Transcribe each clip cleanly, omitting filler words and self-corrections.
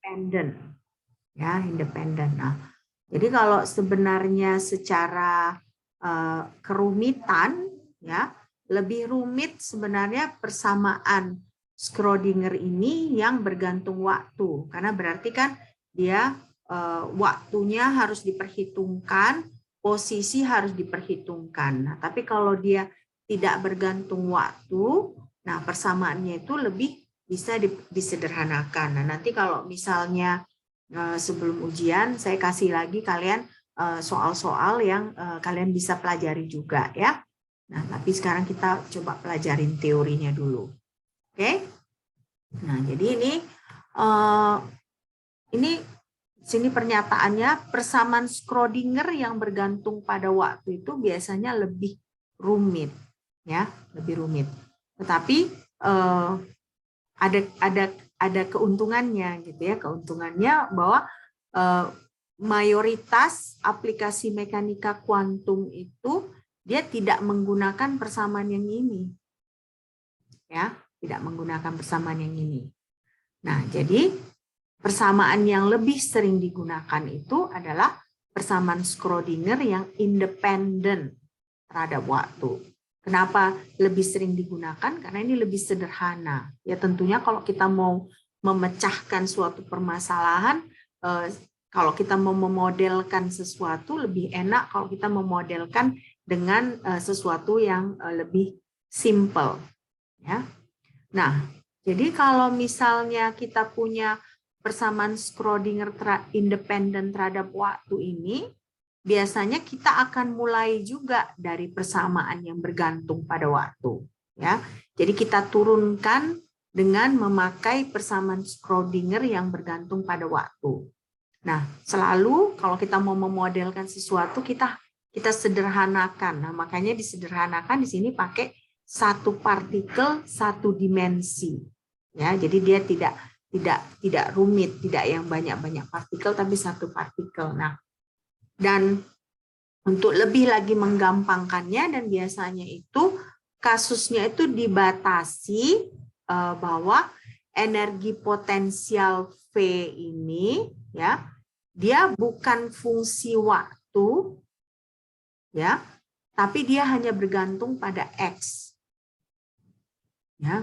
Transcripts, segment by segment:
independen, ya independen. Nah, jadi kalau sebenarnya secara kerumitan, ya lebih rumit sebenarnya persamaan Schrödinger ini yang bergantung waktu, karena berarti kan dia waktunya harus diperhitungkan, posisi harus diperhitungkan. Nah, tapi kalau dia tidak bergantung waktu, nah persamaannya itu lebih bisa disederhanakan. Nah, nanti kalau misalnya sebelum ujian saya kasih lagi kalian soal-soal yang kalian bisa pelajari juga ya. Nah, tapi sekarang kita coba pelajarin teorinya dulu. Oke? Nah, jadi ini sini pernyataannya persamaan Schrödinger yang bergantung pada waktu itu biasanya lebih rumit, ya, lebih rumit. Tetapi ada keuntungannya gitu ya, keuntungannya bahwa mayoritas aplikasi mekanika kuantum itu dia tidak menggunakan persamaan yang ini, ya, tidak menggunakan persamaan yang ini. Nah, jadi persamaan yang lebih sering digunakan itu adalah persamaan Schrödinger yang independen terhadap waktu. Kenapa lebih sering digunakan? Karena ini lebih sederhana. Ya tentunya kalau kita mau memecahkan suatu permasalahan, kalau kita mau memodelkan sesuatu lebih enak kalau kita memodelkan dengan sesuatu yang lebih simple. Ya. Nah, jadi kalau misalnya kita punya persamaan Schrödinger independen terhadap waktu ini, biasanya kita akan mulai juga dari persamaan yang bergantung pada waktu. Ya, jadi kita turunkan dengan memakai persamaan Schrödinger yang bergantung pada waktu. Nah, selalu kalau kita mau memodelkan sesuatu kita sederhanakan. Nah, makanya disederhanakan di sini pakai satu partikel satu dimensi. Ya, jadi dia tidak rumit, tidak yang banyak-banyak partikel tapi satu partikel. Nah, dan untuk lebih lagi menggampangkannya dan biasanya itu kasusnya itu dibatasi bahwa energi potensial V ini ya dia bukan fungsi waktu ya, tapi dia hanya bergantung pada X. Ya.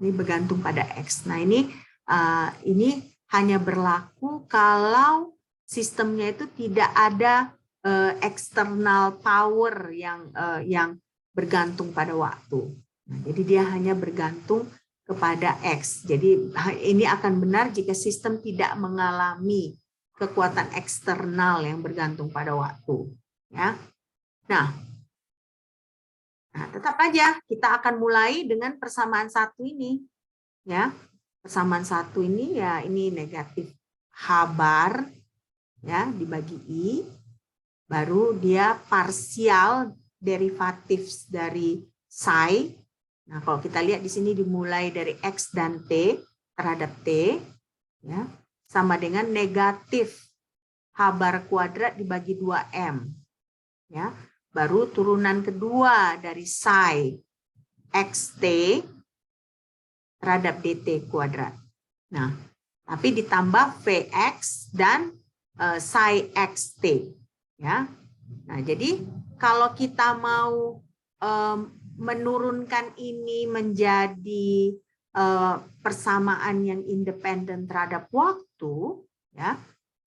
Ini bergantung pada X. Nah, ini hanya berlaku kalau sistemnya itu tidak ada external power yang bergantung pada waktu. Nah, jadi dia hanya bergantung kepada X. Jadi ini akan benar jika sistem tidak mengalami kekuatan eksternal yang bergantung pada waktu. Ya. Nah, tetap aja kita akan mulai dengan persamaan satu ini. Ya, persamaan satu ini ya ini negatif H bar ya dibagi I, baru dia parsial derivatif dari psi. Nah, kalau kita lihat di sini dimulai dari X dan T terhadap T ya sama dengan negatif H bar kuadrat dibagi 2M. Ya, baru turunan kedua dari psi XT terhadap dt kuadrat. Nah, tapi ditambah Vx dan psi xt. Ya. Nah, jadi kalau kita mau menurunkan ini menjadi persamaan yang independen terhadap waktu, ya,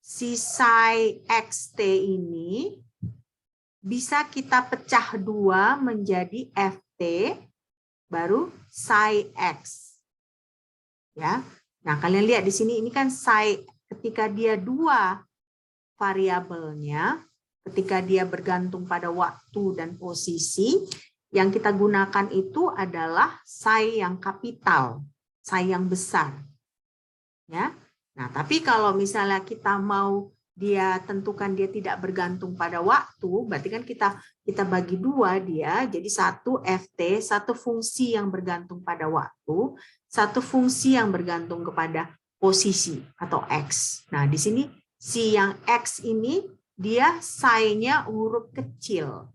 si psi xt ini bisa kita pecah dua menjadi ft baru psi x. Ya. Nah, kalian lihat di sini ini kan psi ketika dia dua variabelnya, ketika dia bergantung pada waktu dan posisi, yang kita gunakan itu adalah psi yang kapital, psi yang besar. Ya. Nah, tapi kalau misalnya kita mau dia tentukan dia tidak bergantung pada waktu, berarti kan kita bagi dua dia, jadi satu ft, satu fungsi yang bergantung pada waktu, satu fungsi yang bergantung kepada posisi atau x. Nah, di sini si yang x ini dia psi-nya huruf kecil.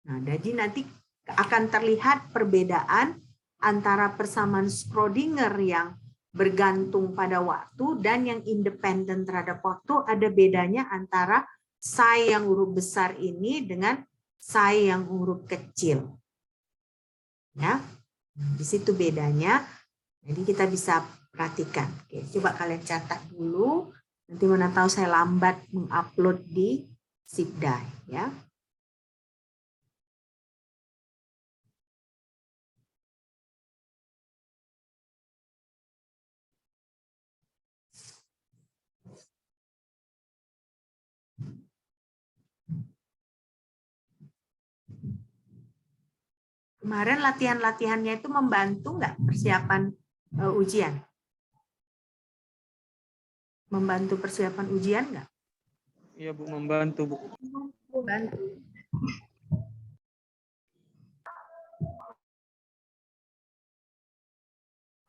Nah, jadi nanti akan terlihat perbedaan antara persamaan Schrödinger yang bergantung pada waktu dan yang independen terhadap waktu, ada bedanya antara psi yang huruf besar ini dengan psi yang huruf kecil. Ya, di situ bedanya. Jadi kita bisa perhatikan. Oke, coba kalian catat dulu. Nanti mana tahu saya lambat mengupload di Zipdrive, ya. Kemarin latihan-latihannya itu membantu nggak persiapan ujian? Membantu persiapan ujian nggak? Iya Bu, membantu Bu. Membantu.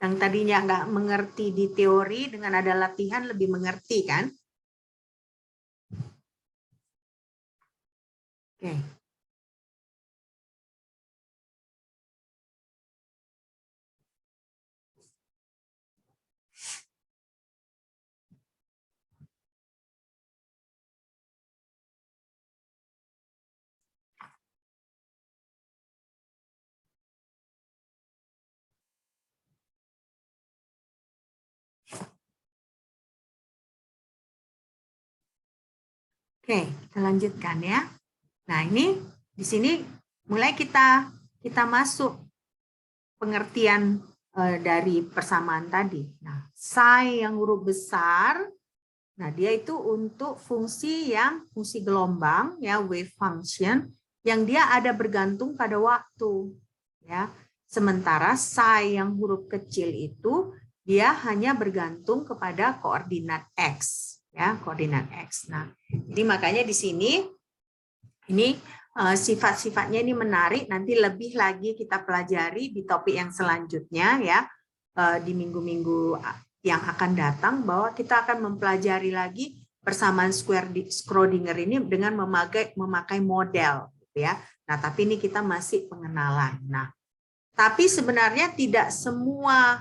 Yang tadinya nggak mengerti di teori, dengan ada latihan lebih mengerti kan? Oke. Oke, kita lanjutkan ya. Nah, ini di sini mulai kita masuk pengertian dari persamaan tadi. Nah, psi yang huruf besar, nah dia itu untuk fungsi gelombang ya, wave function yang dia ada bergantung pada waktu ya. Sementara psi yang huruf kecil itu dia hanya bergantung kepada koordinat x ya, koordinat x. Nah, jadi makanya di sini ini sifat-sifatnya ini menarik, nanti lebih lagi kita pelajari di topik yang selanjutnya ya, di minggu-minggu yang akan datang, bahwa kita akan mempelajari lagi persamaan Schrödinger ini dengan memakai model gitu ya. Nah, tapi ini kita masih pengenalan. Nah, tapi sebenarnya tidak semua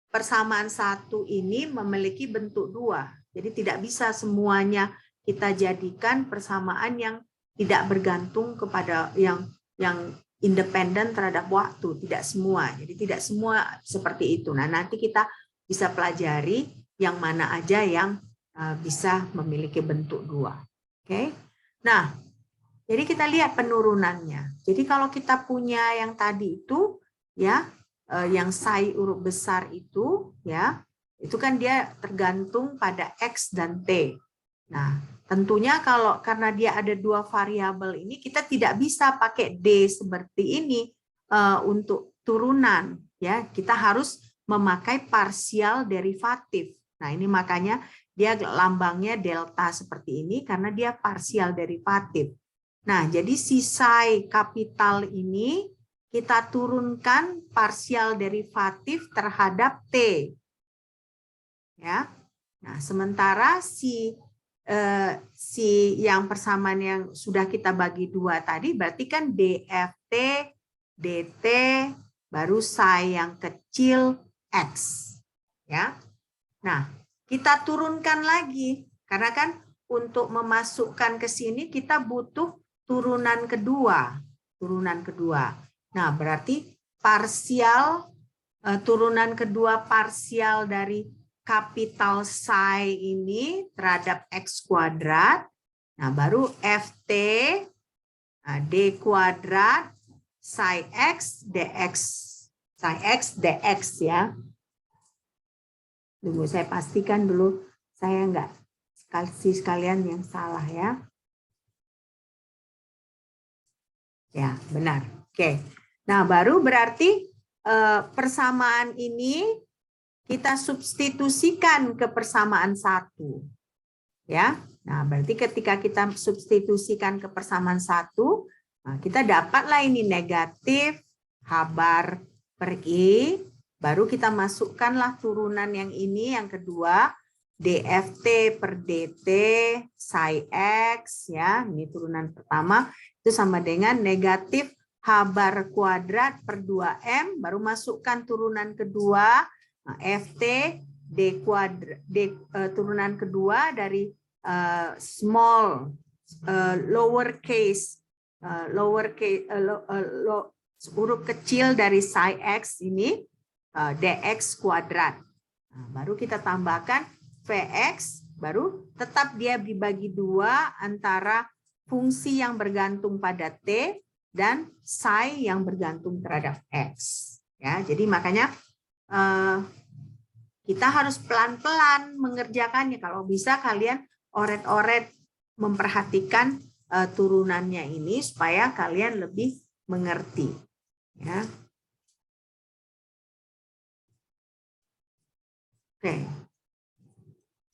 persamaan satu ini memiliki bentuk dua. Jadi tidak bisa semuanya kita jadikan persamaan yang tidak bergantung kepada yang independen terhadap waktu, tidak semua. Jadi tidak semua seperti itu. Nah, nanti kita bisa pelajari yang mana aja yang bisa memiliki bentuk dua. Oke. Nah, jadi kita lihat penurunannya. Jadi kalau kita punya yang tadi itu ya, yang psi huruf besar itu ya, itu kan dia tergantung pada x dan t. Nah, tentunya karena dia ada dua variabel ini, kita tidak bisa pakai d seperti ini untuk turunan ya. Kita harus memakai parsial derivatif. Nah, ini makanya dia lambangnya delta seperti ini karena dia parsial derivatif. Nah, jadi si psi kapital ini kita turunkan parsial derivatif terhadap t. Ya. Nah, sementara si yang persamaan yang sudah kita bagi dua tadi berarti kan dft dt baru psi yang kecil x. Ya. Nah, kita turunkan lagi karena kan untuk memasukkan ke sini kita butuh turunan kedua. Nah, berarti parsial turunan kedua parsial dari kapital psi ini terhadap x kuadrat. Nah, baru ft d kuadrat psi x dx. Psi x dx ya. Tunggu saya pastikan dulu saya enggak kasih sekalian yang salah ya. Ya, benar. Oke. Nah, baru berarti persamaan ini kita substitusikan ke persamaan satu. Ya. Nah, berarti ketika kita substitusikan ke persamaan satu, nah kita dapatlah ini negatif H-bar per I, baru kita masukkanlah turunan yang ini, yang kedua, dft per dt psi x, ya, ini turunan pertama, itu sama dengan negatif H-bar kuadrat per 2M, baru masukkan turunan kedua, nah, ft turunan kedua dari small lowercase huruf kecil dari psi x ini dx kuadrat. Nah, baru kita tambahkan Vx, baru tetap dia dibagi dua antara fungsi yang bergantung pada T dan psi yang bergantung terhadap X. Ya, jadi makanya kita harus pelan-pelan mengerjakannya. Kalau bisa kalian oret-oret memperhatikan turunannya ini supaya kalian lebih mengerti. Ya. Oke.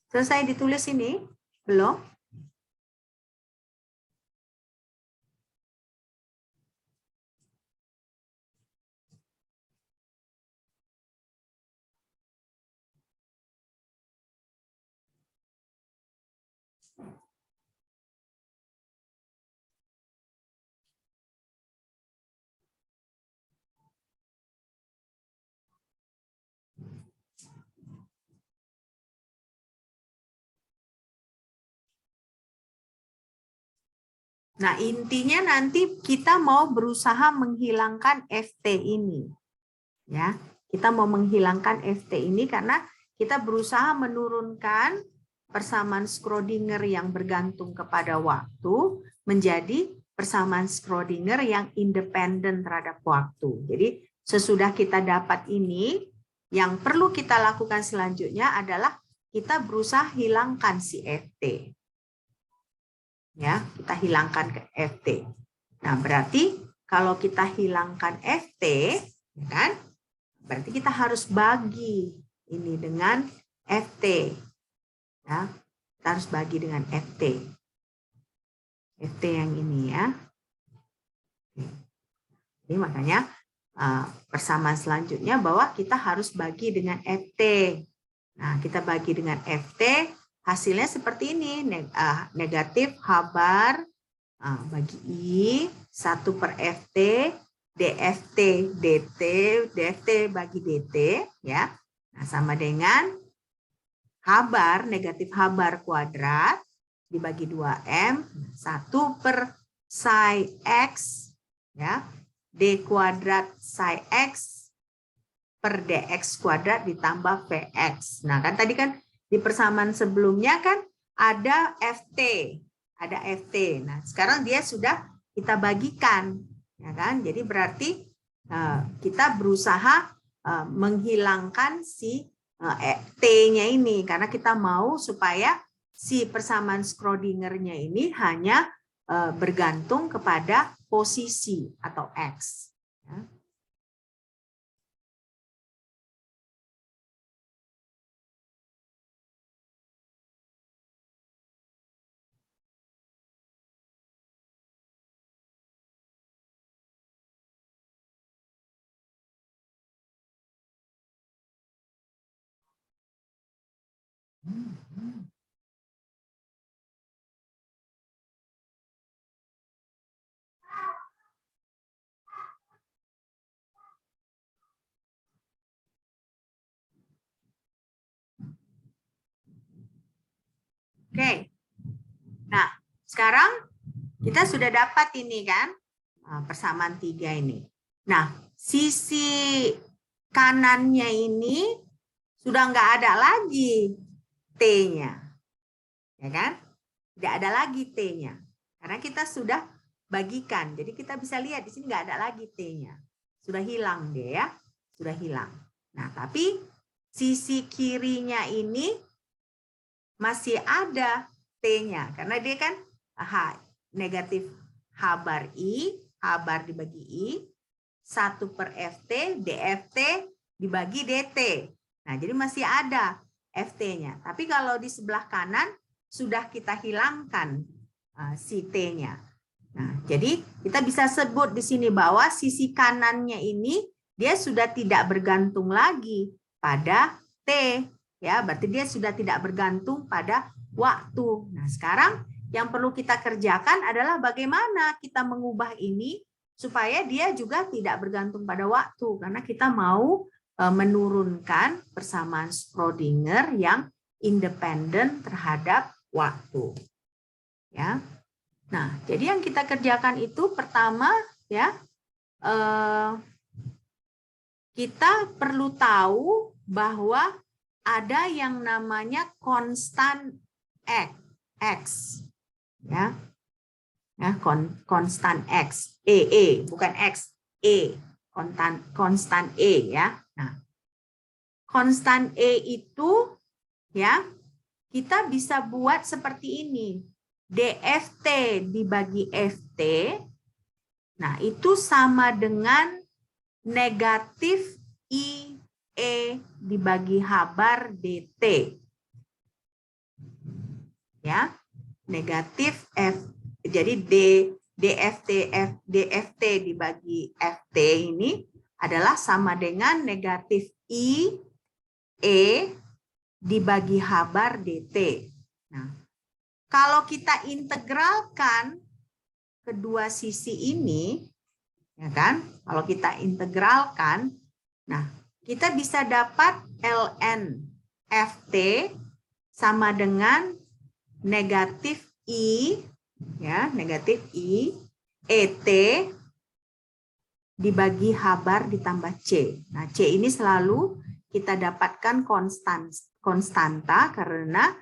Selesai ditulis ini? Belum? Nah, intinya nanti kita mau berusaha menghilangkan FT ini. Ya, kita mau menghilangkan FT ini karena kita berusaha menurunkan persamaan Schrödinger yang bergantung kepada waktu menjadi persamaan Schrödinger yang independen terhadap waktu. Jadi, sesudah kita dapat ini, yang perlu kita lakukan selanjutnya adalah kita berusaha hilangkan si FT. Ya, kita hilangkan ke FT. Nah, berarti kalau kita hilangkan FT, ya kan? Berarti kita harus bagi ini dengan FT. Ya, kita harus bagi dengan FT. FT yang ini ya. Jadi makanya persamaan selanjutnya bahwa kita harus bagi dengan FT. Nah, kita bagi dengan FT, hasilnya seperti ini, negatif H bar bagi I, 1/FT, DFT DT, DFT bagi DT, ya. Nah, sama dengan H bar, negatif H bar kuadrat, dibagi 2M, 1/psi X, ya, D kuadrat psi X per DX kuadrat ditambah Vx. Nah, kan tadi kan di persamaan sebelumnya kan ada FT, Nah, sekarang dia sudah kita bagikan, ya kan? Jadi berarti kita berusaha menghilangkan si T-nya ini karena kita mau supaya si persamaan Schrödinger-nya ini hanya bergantung kepada posisi atau X. Ya. Oke, nah sekarang kita sudah dapat ini kan persamaan 3 ini. Nah, sisi kanannya ini sudah nggak ada lagi T-nya, ya kan? Tidak ada lagi T-nya, karena kita sudah bagikan. Jadi kita bisa lihat di sini nggak ada lagi T-nya, sudah hilang dia ya, sudah hilang. Nah, tapi sisi kirinya ini masih ada T-nya, karena dia kan negatif H bar I, H bar dibagi I, 1/FT, DFT dibagi DT. Nah, jadi masih ada FT-nya. Tapi kalau di sebelah kanan sudah kita hilangkan si T-nya. Nah, jadi kita bisa sebut di sini bahwa sisi kanannya ini dia sudah tidak bergantung lagi pada T. Ya, berarti dia sudah tidak bergantung pada waktu. Nah, sekarang yang perlu kita kerjakan adalah bagaimana kita mengubah ini supaya dia juga tidak bergantung pada waktu, karena kita mau menurunkan persamaan Schrödinger yang independen terhadap waktu. Ya. Nah, jadi yang kita kerjakan itu pertama ya kita perlu tahu bahwa ada yang namanya konstan X ya. Ya, konstan X, bukan X, konstan E ya. Nah, konstan E itu ya kita bisa buat seperti ini. DFT dibagi FT. Nah, itu sama dengan negatif IE dibagi H bar DT. Ya. Negatif F. Jadi DFT dibagi FT ini adalah sama dengan negatif IE dibagi H bar DT. Nah, kalau kita integralkan kedua sisi ini, ya kan? Kalau kita integralkan, nah kita bisa dapat ln FT sama dengan negatif I, ya negatif I ET dibagi H bar ditambah C. Nah C ini selalu kita dapatkan konstanta karena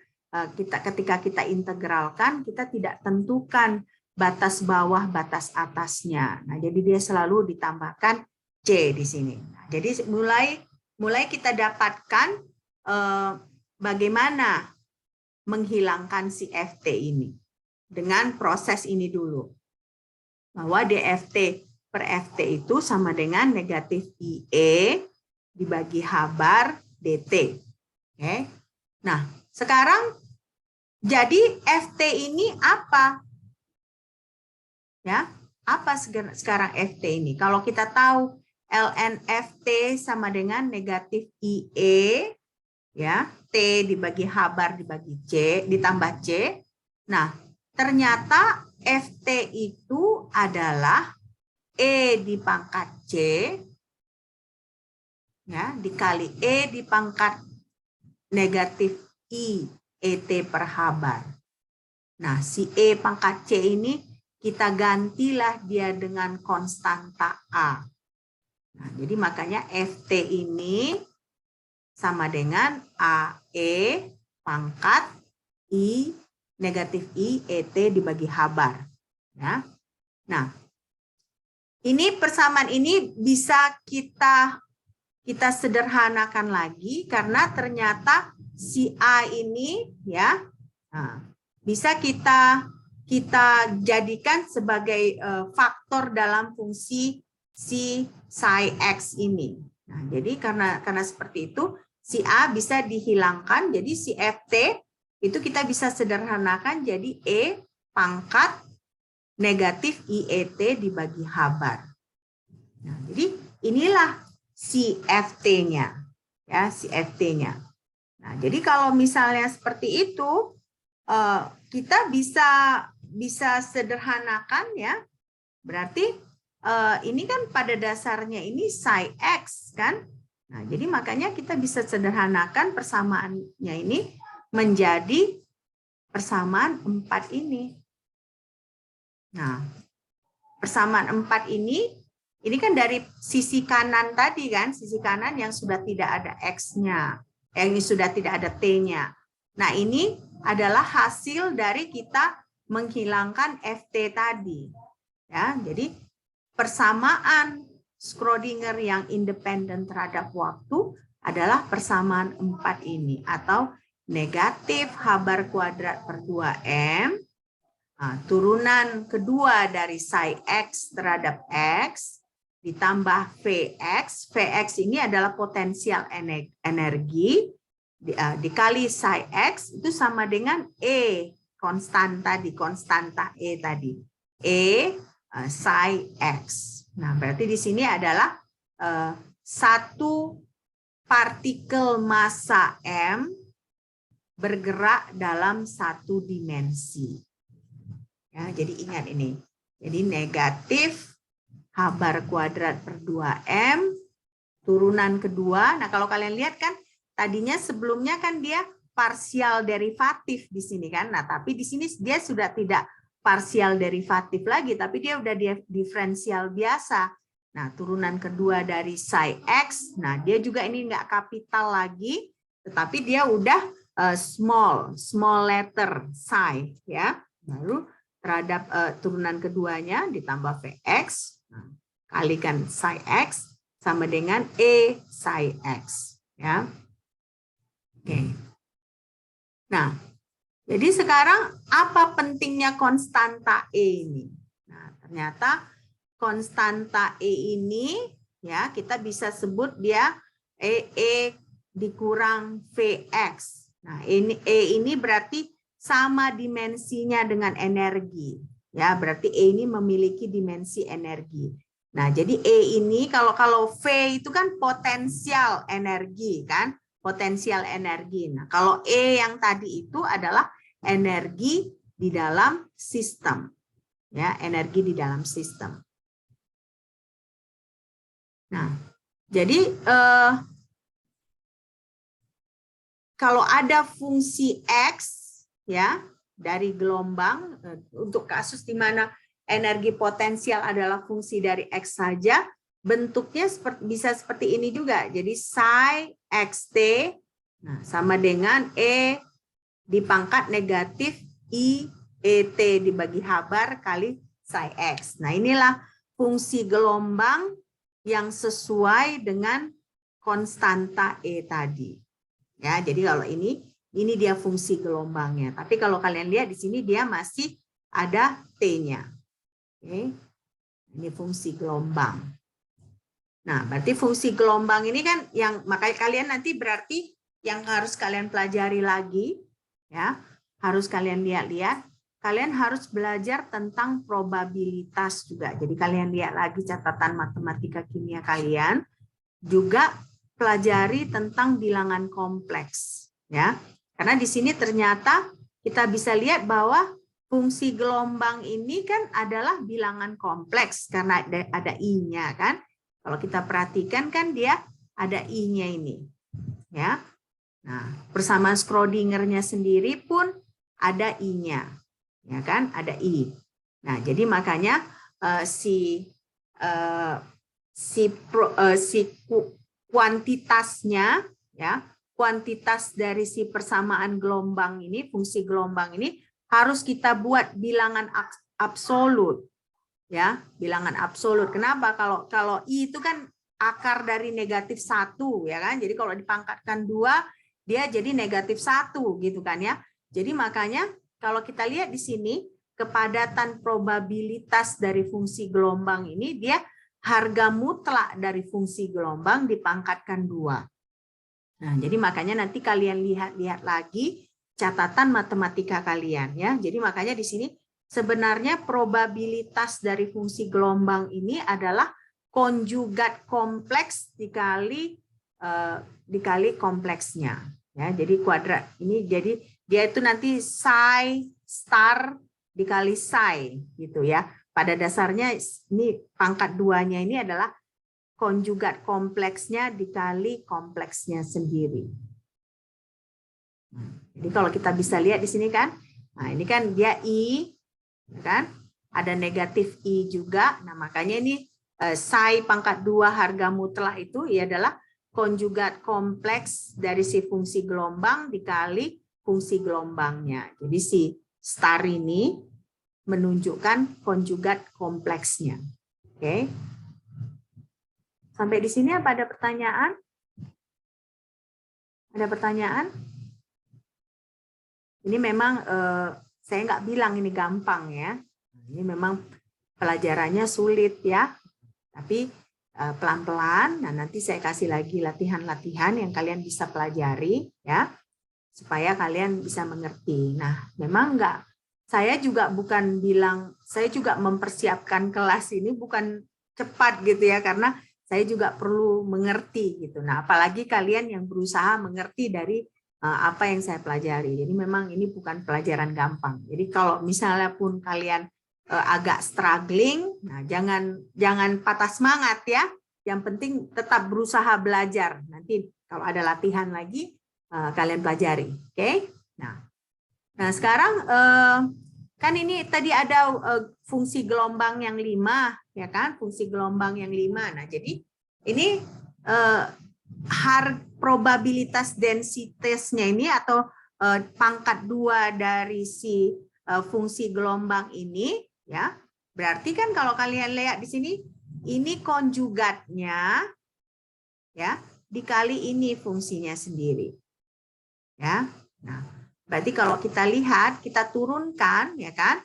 ketika kita integralkan kita tidak tentukan batas bawah batas atasnya. Nah jadi dia selalu ditambahkan C di sini. Nah, jadi mulai kita dapatkan bagaimana menghilangkan si FT ini dengan proses ini dulu, bahwa DFT per FT itu sama dengan negatif IE dibagi H bar DT. Oke. Nah sekarang jadi FT ini apa ya, apa sekarang FT ini? Kalau kita tahu ln FT sama dengan negatif IE ya, T dibagi H bar dibagi C ditambah C. Nah, ternyata FT itu adalah E di pangkat C ya, dikali E di pangkat negatif I ET per H bar. Nah, si E pangkat C ini kita gantilah dia dengan konstanta A. Nah, jadi makanya FT ini sama dengan AE pangkat I negatif I ET dibagi H bar. Ya. Nah, ini persamaan ini bisa kita sederhanakan lagi karena ternyata si A ini ya bisa kita jadikan sebagai faktor dalam fungsi si psi X ini. Nah, jadi karena seperti itu si A bisa dihilangkan, jadi si FT itu kita bisa sederhanakan jadi E pangkat negatif IET dibagi H bar. Nah, jadi inilah si FT-nya ya, si FT-nya. Nah, jadi kalau misalnya seperti itu kita bisa sederhanakan ya. Berarti ini kan pada dasarnya ini psi X kan. Nah, jadi makanya kita bisa sederhanakan persamaannya ini menjadi persamaan 4 ini. Nah, persamaan 4 ini kan dari sisi kanan tadi kan, sisi kanan yang sudah tidak ada X-nya, yang sudah tidak ada T-nya. Nah, ini adalah hasil dari kita menghilangkan FT tadi. Ya, jadi persamaan Schrödinger yang independen terhadap waktu adalah persamaan 4 ini atau negatif H bar kuadrat per 2M turunan kedua dari psi X terhadap X ditambah Vx. Vx ini adalah potensial energi dikali psi X itu sama dengan E konstanta E tadi. E psi X. Nah, berarti di sini adalah satu partikel massa M bergerak dalam satu dimensi. Ya, jadi ingat ini. Jadi negatif H bar kuadrat per 2M turunan kedua. Nah, kalau kalian lihat kan tadinya sebelumnya kan dia parsial derivatif di sini kan. Nah, tapi di sini dia sudah tidak parsial derivatif lagi, tapi dia udah diferensial biasa. Nah, turunan kedua dari psi x, nah dia juga ini nggak kapital lagi, tetapi dia udah small letter psi ya. Lalu terhadap turunan keduanya ditambah Vx, nah, kalikan psi x sama dengan E psi x ya. Oke. Nah, jadi sekarang apa pentingnya konstanta E ini? Nah, ternyata konstanta E ini ya kita bisa sebut dia E dikurang Vx. Nah, E ini berarti sama dimensinya dengan energi. Ya, berarti E ini memiliki dimensi energi. Nah, jadi E ini kalau V itu kan potensial energi kan? Potensial energi. Nah, kalau E yang tadi itu adalah energi di dalam sistem. Ya, energi di dalam sistem. Nah, jadi kalau ada fungsi X ya dari gelombang untuk kasus di mana energi potensial adalah fungsi dari X saja, bentuknya bisa seperti ini juga. Jadi psi xt nah, sama dengan E dipangkat negatif I ET dibagi habar kali psi X. Nah, inilah fungsi gelombang yang sesuai dengan konstanta E tadi. Ya, jadi kalau ini dia fungsi gelombangnya. Tapi kalau kalian lihat di sini dia masih ada T-nya. Oke. Ini fungsi gelombang. Nah, berarti fungsi gelombang ini kan yang makanya kalian nanti berarti yang harus kalian pelajari lagi ya, harus kalian lihat-lihat, kalian harus belajar tentang probabilitas juga. Jadi kalian lihat lagi catatan matematika kimia kalian, juga pelajari tentang bilangan kompleks ya. Karena di sini ternyata kita bisa lihat bahwa fungsi gelombang ini kan adalah bilangan kompleks karena ada I-nya kan. Kalau kita perhatikan kan dia ada I-nya ini. Ya. Nah, persamaan Schrödinger-nya sendiri pun ada I-nya. Ya kan? Ada I. Nah, jadi makanya si kuantitasnya ya, kuantitas dari si persamaan gelombang ini, fungsi gelombang ini harus kita buat bilangan absolut. Ya, bilangan absolut. Kenapa? Kalau I itu kan akar dari negatif 1 ya kan. Jadi kalau dipangkatkan 2 dia jadi negatif 1 gitu kan ya. Jadi makanya kalau kita lihat di sini kepadatan probabilitas dari fungsi gelombang ini dia harga mutlak dari fungsi gelombang dipangkatkan 2. Nah, jadi makanya nanti kalian lihat lagi catatan matematika kalian ya. Jadi makanya di sini sebenarnya probabilitas dari fungsi gelombang ini adalah konjugat kompleks dikali kompleksnya ya. Jadi kuadrat ini jadi dia itu nanti psi star dikali psi gitu ya. Pada dasarnya ini pangkat 2-nya ini adalah konjugat kompleksnya dikali kompleksnya sendiri. Jadi kalau kita bisa lihat di sini kan, nah ini kan dia I kan, ada negatif I juga. Nah, makanya ini psi pangkat 2 harga mutlak itu ya adalah konjugat kompleks dari si fungsi gelombang dikali fungsi gelombangnya. Jadi si star ini menunjukkan konjugat kompleksnya. Oke. Sampai di sini apa ada pertanyaan? Ada pertanyaan? Ini memang saya nggak bilang ini gampang ya. Ini memang pelajarannya sulit ya. Tapi pelan-pelan. Nah, nanti saya kasih lagi latihan-latihan yang kalian bisa pelajari ya, supaya kalian bisa mengerti. Nah, memang nggak. Saya juga bukan bilang, saya juga mempersiapkan kelas ini bukan cepat gitu ya, karena saya juga perlu mengerti gitu. Nah, apalagi kalian yang berusaha mengerti dari apa yang saya pelajari. Jadi memang ini bukan pelajaran gampang. Jadi kalau misalnya pun kalian agak struggling, nah jangan patah semangat ya. Yang penting tetap berusaha belajar. Nanti kalau ada latihan lagi, kalian pelajari. Oke? Nah sekarang kan ini tadi ada fungsi gelombang yang 5, ya kan? Fungsi gelombang yang 5. Nah jadi ini probabilitas densitasnya ini atau pangkat 2 dari si fungsi gelombang ini, ya. Berarti kan kalau kalian lihat di sini, ini konjugatnya, ya, dikali ini fungsinya sendiri, ya. Nah, berarti kalau kita lihat, kita turunkan, ya kan?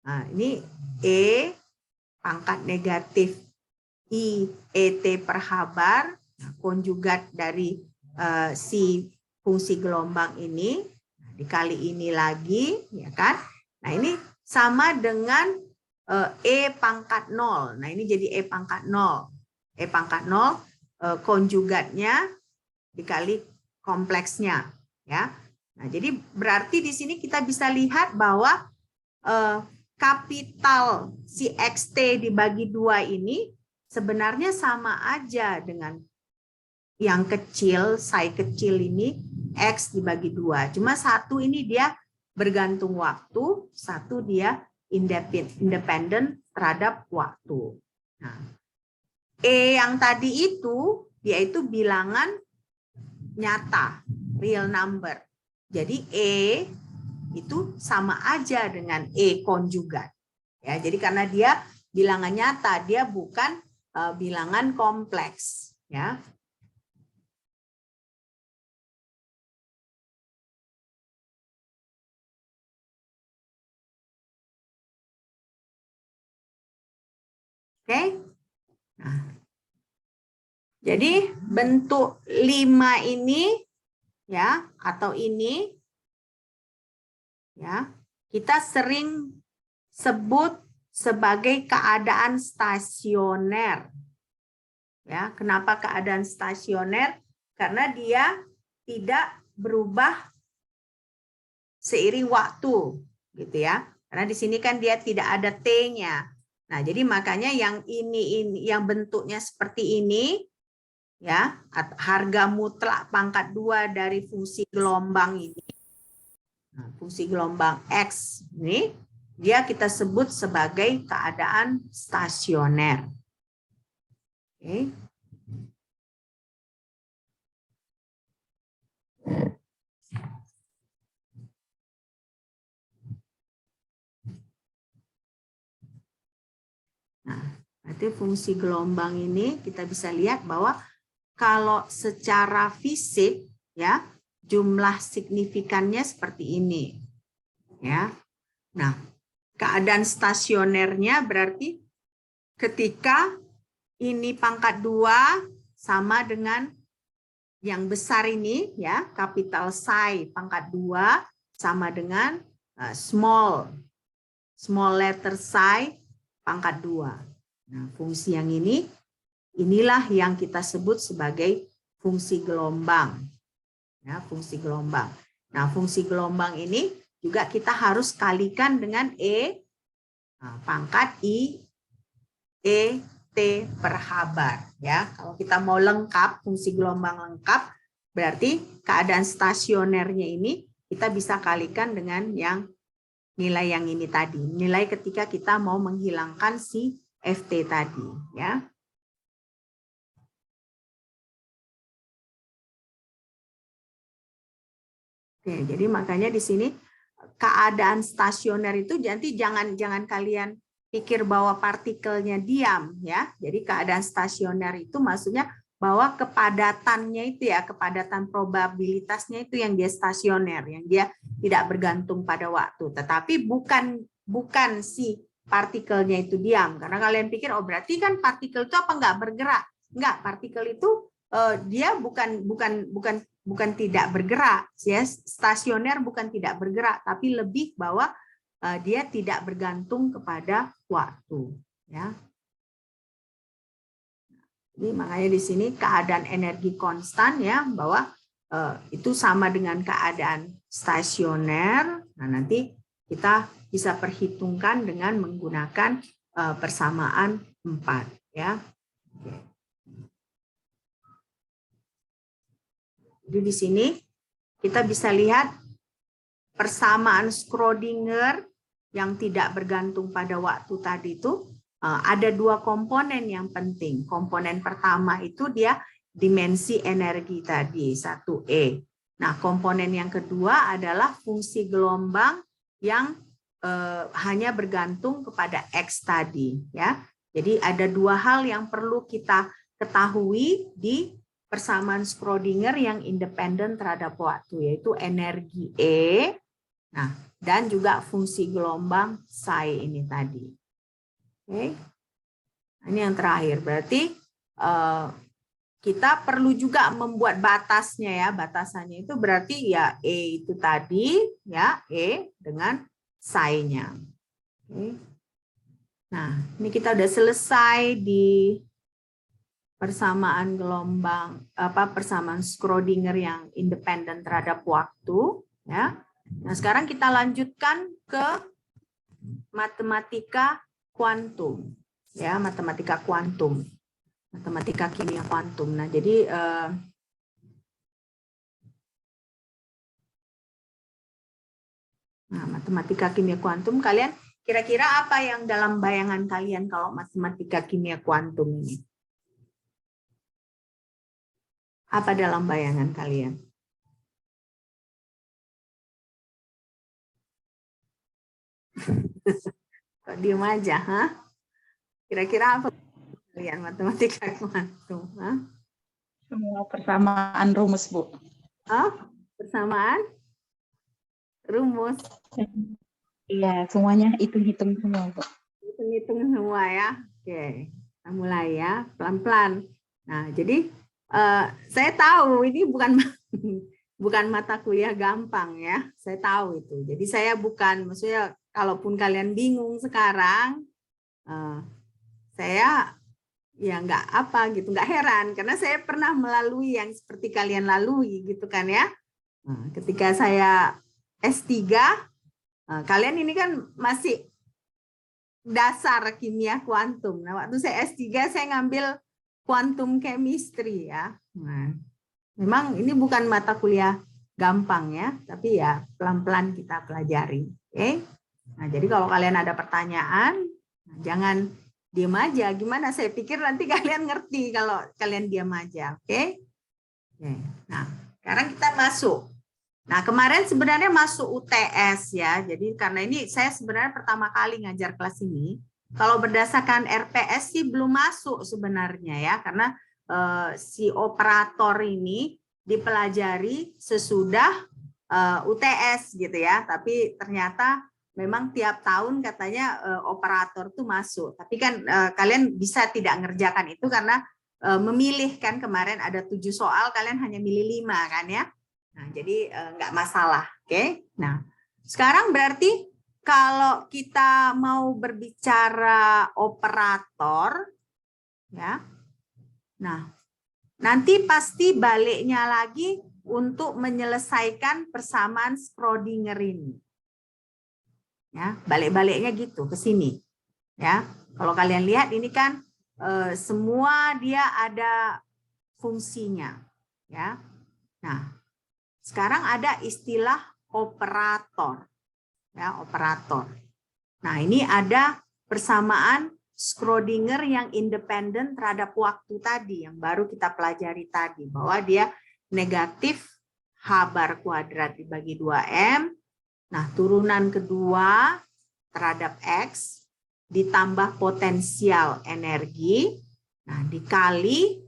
Nah, ini E pangkat negatif I ET per habar, konjugat dari si fungsi gelombang ini, dikali ini lagi, ya kan? Nah, ini sama dengan E pangkat 0. Nah, ini jadi E pangkat 0. E pangkat 0 konjugatnya dikali kompleksnya, ya. Nah, jadi berarti di sini kita bisa lihat bahwa kapital si XT dibagi 2 ini sebenarnya sama aja dengan yang kecil, psi kecil ini, X dibagi 2. Cuma satu ini dia bergantung waktu, satu dia independen terhadap waktu. Nah, E yang tadi itu, yaitu bilangan nyata, real number. Jadi E itu sama aja dengan E konjugat. Ya, jadi karena dia bilangan nyata, dia bukan bilangan kompleks. Ya. Oke. Nah, jadi bentuk 5 ini, ya, atau ini, ya, kita sering sebut sebagai keadaan stasioner. Ya, kenapa keadaan stasioner? Karena dia tidak berubah seiring waktu, gitu ya. Karena di sini kan dia tidak ada T-nya. Nah, jadi makanya yang ini yang bentuknya seperti ini, ya, harga mutlak pangkat 2 dari fungsi gelombang ini. Nah, fungsi gelombang X ini dia kita sebut sebagai keadaan stasioner. Oke. Nah, berarti fungsi gelombang ini kita bisa lihat bahwa kalau secara fisik, ya, jumlah signifikannya seperti ini, ya. Nah, keadaan stasionernya berarti ketika ini pangkat 2 sama dengan yang besar ini, ya, kapital psi pangkat 2 sama dengan small letter psi pangkat 2. Nah, fungsi yang ini, inilah yang kita sebut sebagai fungsi gelombang. Ya, fungsi gelombang. Nah, fungsi gelombang ini juga kita harus kalikan dengan E pangkat I E T per habar. Ya, kalau kita mau lengkap, fungsi gelombang lengkap, berarti keadaan stasionernya ini kita bisa kalikan dengan yang nilai yang ini tadi. Nilai ketika kita mau menghilangkan si FT tadi. Ya. Oke, jadi makanya di sini keadaan stasioner itu nanti jangan kalian pikir bahwa partikelnya diam, ya. Jadi keadaan stasioner itu maksudnya bahwa kepadatannya itu, ya, kepadatan probabilitasnya itu yang dia stasioner, yang dia tidak bergantung pada waktu. Tetapi bukan si partikelnya itu diam, karena kalian pikir oh berarti kan partikel itu apa enggak bergerak? Enggak, partikel itu dia bukan tidak bergerak, ya. Stasioner bukan tidak bergerak, tapi lebih bahwa dia tidak bergantung kepada waktu, ya. Jadi makanya di sini keadaan energi konstan, ya, bahwa itu sama dengan keadaan stasioner. Nah, nanti kita bisa perhitungkan dengan menggunakan persamaan 4, ya. Oke. Jadi di sini kita bisa lihat persamaan Schrödinger yang tidak bergantung pada waktu tadi itu ada dua komponen yang penting. Komponen pertama itu dia dimensi energi tadi, 1E. Nah, komponen yang kedua adalah fungsi gelombang yang hanya bergantung kepada X tadi, ya. Jadi ada dua hal yang perlu kita ketahui di persamaan Schrödinger yang independen terhadap waktu, yaitu energi E, nah, dan juga fungsi gelombang psi ini tadi. Oke, ini yang terakhir. Berarti kita perlu juga membuat batasnya ya. Batasannya itu berarti ya E itu tadi ya, E dengan psi-nya. Oke. Nah, ini kita udah selesai di persamaan gelombang persamaan Schrödinger yang independen terhadap waktu ya. Nah, sekarang kita lanjutkan ke matematika kuantum ya, matematika kuantum. Matematika kimia kuantum. Nah, jadi matematika kimia kuantum, kalian kira-kira apa yang dalam bayangan kalian kalau matematika kimia kuantum ini? Apa dalam bayangan kalian? Kok diem aja, ha? Kira-kira apa kalian matematika kuantum? Ha? Semua persamaan rumus, Bu. Oh, persamaan rumus. Iya, semuanya hitung-hitung semua, Bu. Hitung-hitung semua ya. Oke, kita mulai ya, pelan-pelan. Nah, jadi saya tahu ini bukan mata kuliah gampang ya. Saya tahu itu. Jadi saya bukan, maksudnya kalaupun kalian bingung sekarang, saya ya nggak apa gitu, nggak heran karena saya pernah melalui yang seperti kalian lalui gitu kan ya. Nah, ketika saya S3, kalian ini kan masih dasar kimia kuantum. Nah, waktu saya S3 saya ngambil quantum chemistry ya. Nah, memang ini bukan mata kuliah gampang ya, tapi ya pelan-pelan kita pelajari. Oke? Nah, jadi kalau kalian ada pertanyaan, jangan diam aja. Gimana? Saya pikir nanti kalian ngerti kalau kalian diam aja. Oke? Nah, sekarang kita masuk. Nah, kemarin sebenarnya masuk UTS ya. Jadi karena ini saya sebenarnya pertama kali ngajar kelas ini. Kalau berdasarkan RPS sih belum masuk sebenarnya ya, karena si operator ini dipelajari sesudah UTS gitu ya. Tapi ternyata memang tiap tahun katanya operator tuh masuk. Tapi kan kalian bisa tidak ngerjakan itu karena memilih kan, kemarin ada 7 soal, kalian hanya milih 5 kan ya. Nah, jadi nggak masalah, oke? Nah, sekarang berarti kalau kita mau berbicara operator, ya, nah, nanti pasti baliknya lagi untuk menyelesaikan persamaan Schrödinger ini, ya, balik-baliknya gitu ke sini, ya. Kalau kalian lihat ini kan semua dia ada fungsinya, ya. Nah. Sekarang ada istilah operator. Ya, operator. Nah, ini ada persamaan Schrödinger yang independen terhadap waktu tadi, yang baru kita pelajari tadi, bahwa dia negatif H bar kuadrat dibagi 2M. Nah, turunan kedua terhadap X ditambah potensial energi. Nah, dikali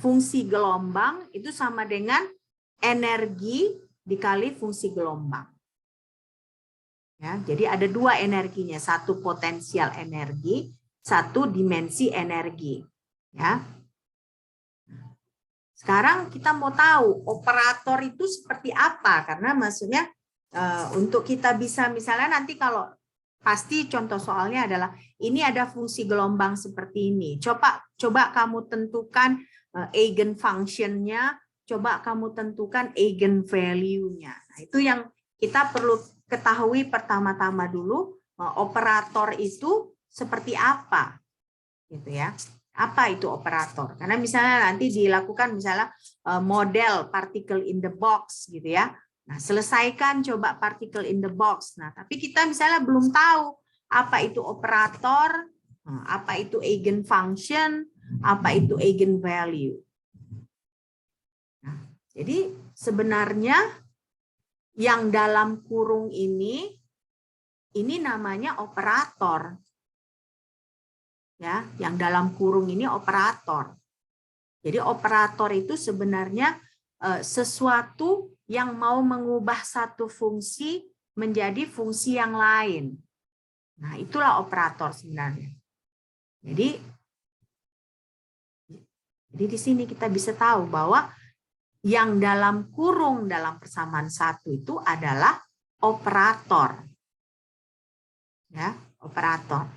fungsi gelombang itu sama dengan energi dikali fungsi gelombang. Ya, jadi ada 2 energinya, satu potensial energi, satu dimensi energi. Ya. Sekarang kita mau tahu operator itu seperti apa, karena maksudnya untuk kita bisa misalnya nanti kalau pasti contoh soalnya adalah ini ada fungsi gelombang seperti ini. Coba kamu tentukan eigenfunction-nya. Coba kamu tentukan eigenvalue-nya. Nah, itu yang kita perlu ketahui pertama-tama dulu, operator itu seperti apa, gitu ya. Apa itu operator? Karena misalnya nanti dilakukan misalnya model particle in the box gitu ya. Nah, selesaikan coba particle in the box. Nah, tapi kita misalnya belum tahu apa itu operator, apa itu eigenfunction, apa itu eigenvalue. Nah, jadi sebenarnya yang dalam kurung ini namanya operator. Ya, yang dalam kurung ini operator. Jadi operator itu sebenarnya sesuatu yang mau mengubah satu fungsi menjadi fungsi yang lain. Nah, itulah operator sebenarnya. Jadi di sini kita bisa tahu bahwa yang dalam kurung dalam persamaan satu itu adalah operator. Ya, operator.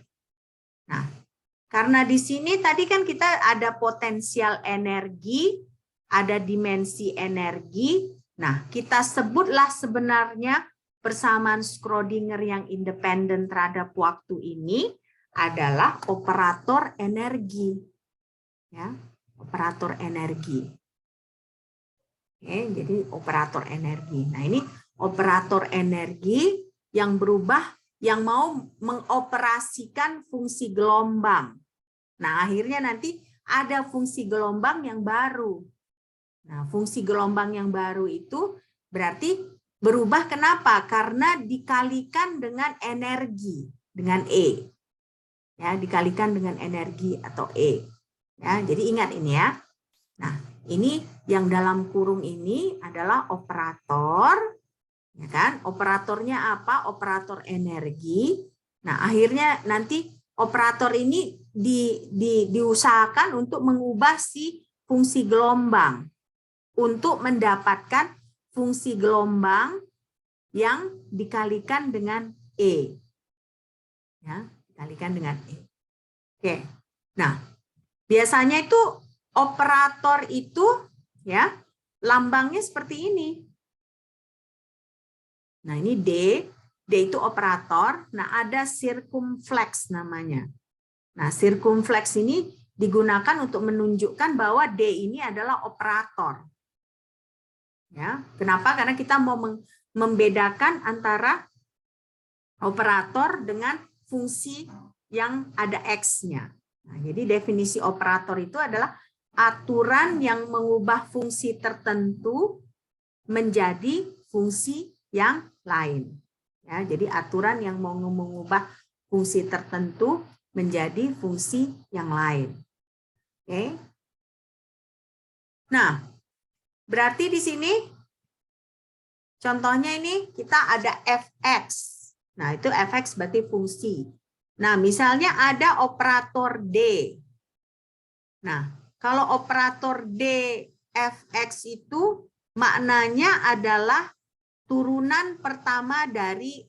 Nah, karena di sini tadi kan kita ada potensial energi, ada dimensi energi. Nah, kita sebutlah sebenarnya persamaan Schrödinger yang independen terhadap waktu ini adalah operator energi. Ya, operator energi. Oke, jadi operator energi. Nah, ini operator energi yang berubah, yang mau mengoperasikan fungsi gelombang. Nah, akhirnya nanti ada fungsi gelombang yang baru. Nah, fungsi gelombang yang baru itu berarti berubah kenapa? Karena dikalikan dengan energi, dengan E. Ya, dikalikan dengan energi atau E. Ya, jadi ingat ini ya. Nah, ini yang dalam kurung ini adalah operator, ya kan? Operatornya apa? Operator energi. Nah, akhirnya nanti operator ini diusahakan untuk mengubah si fungsi gelombang untuk mendapatkan fungsi gelombang yang dikalikan dengan E. Ya, dikalikan dengan E. Oke. Nah, biasanya itu operator itu ya lambangnya seperti ini. Nah, ini D itu operator. Nah, ada circumflex namanya. Nah, circumflex ini digunakan untuk menunjukkan bahwa D ini adalah operator. Ya, kenapa? Karena kita mau membedakan antara operator dengan fungsi yang ada X-nya. Nah, jadi definisi operator itu adalah aturan yang mengubah fungsi tertentu menjadi fungsi yang lain. Ya, jadi aturan yang mau mengubah fungsi tertentu menjadi fungsi yang lain. Oke. Nah, berarti di sini contohnya ini kita ada fx. Nah, itu fx berarti fungsi. Nah, misalnya ada operator D. Nah, kalau operator D fx itu maknanya adalah turunan pertama dari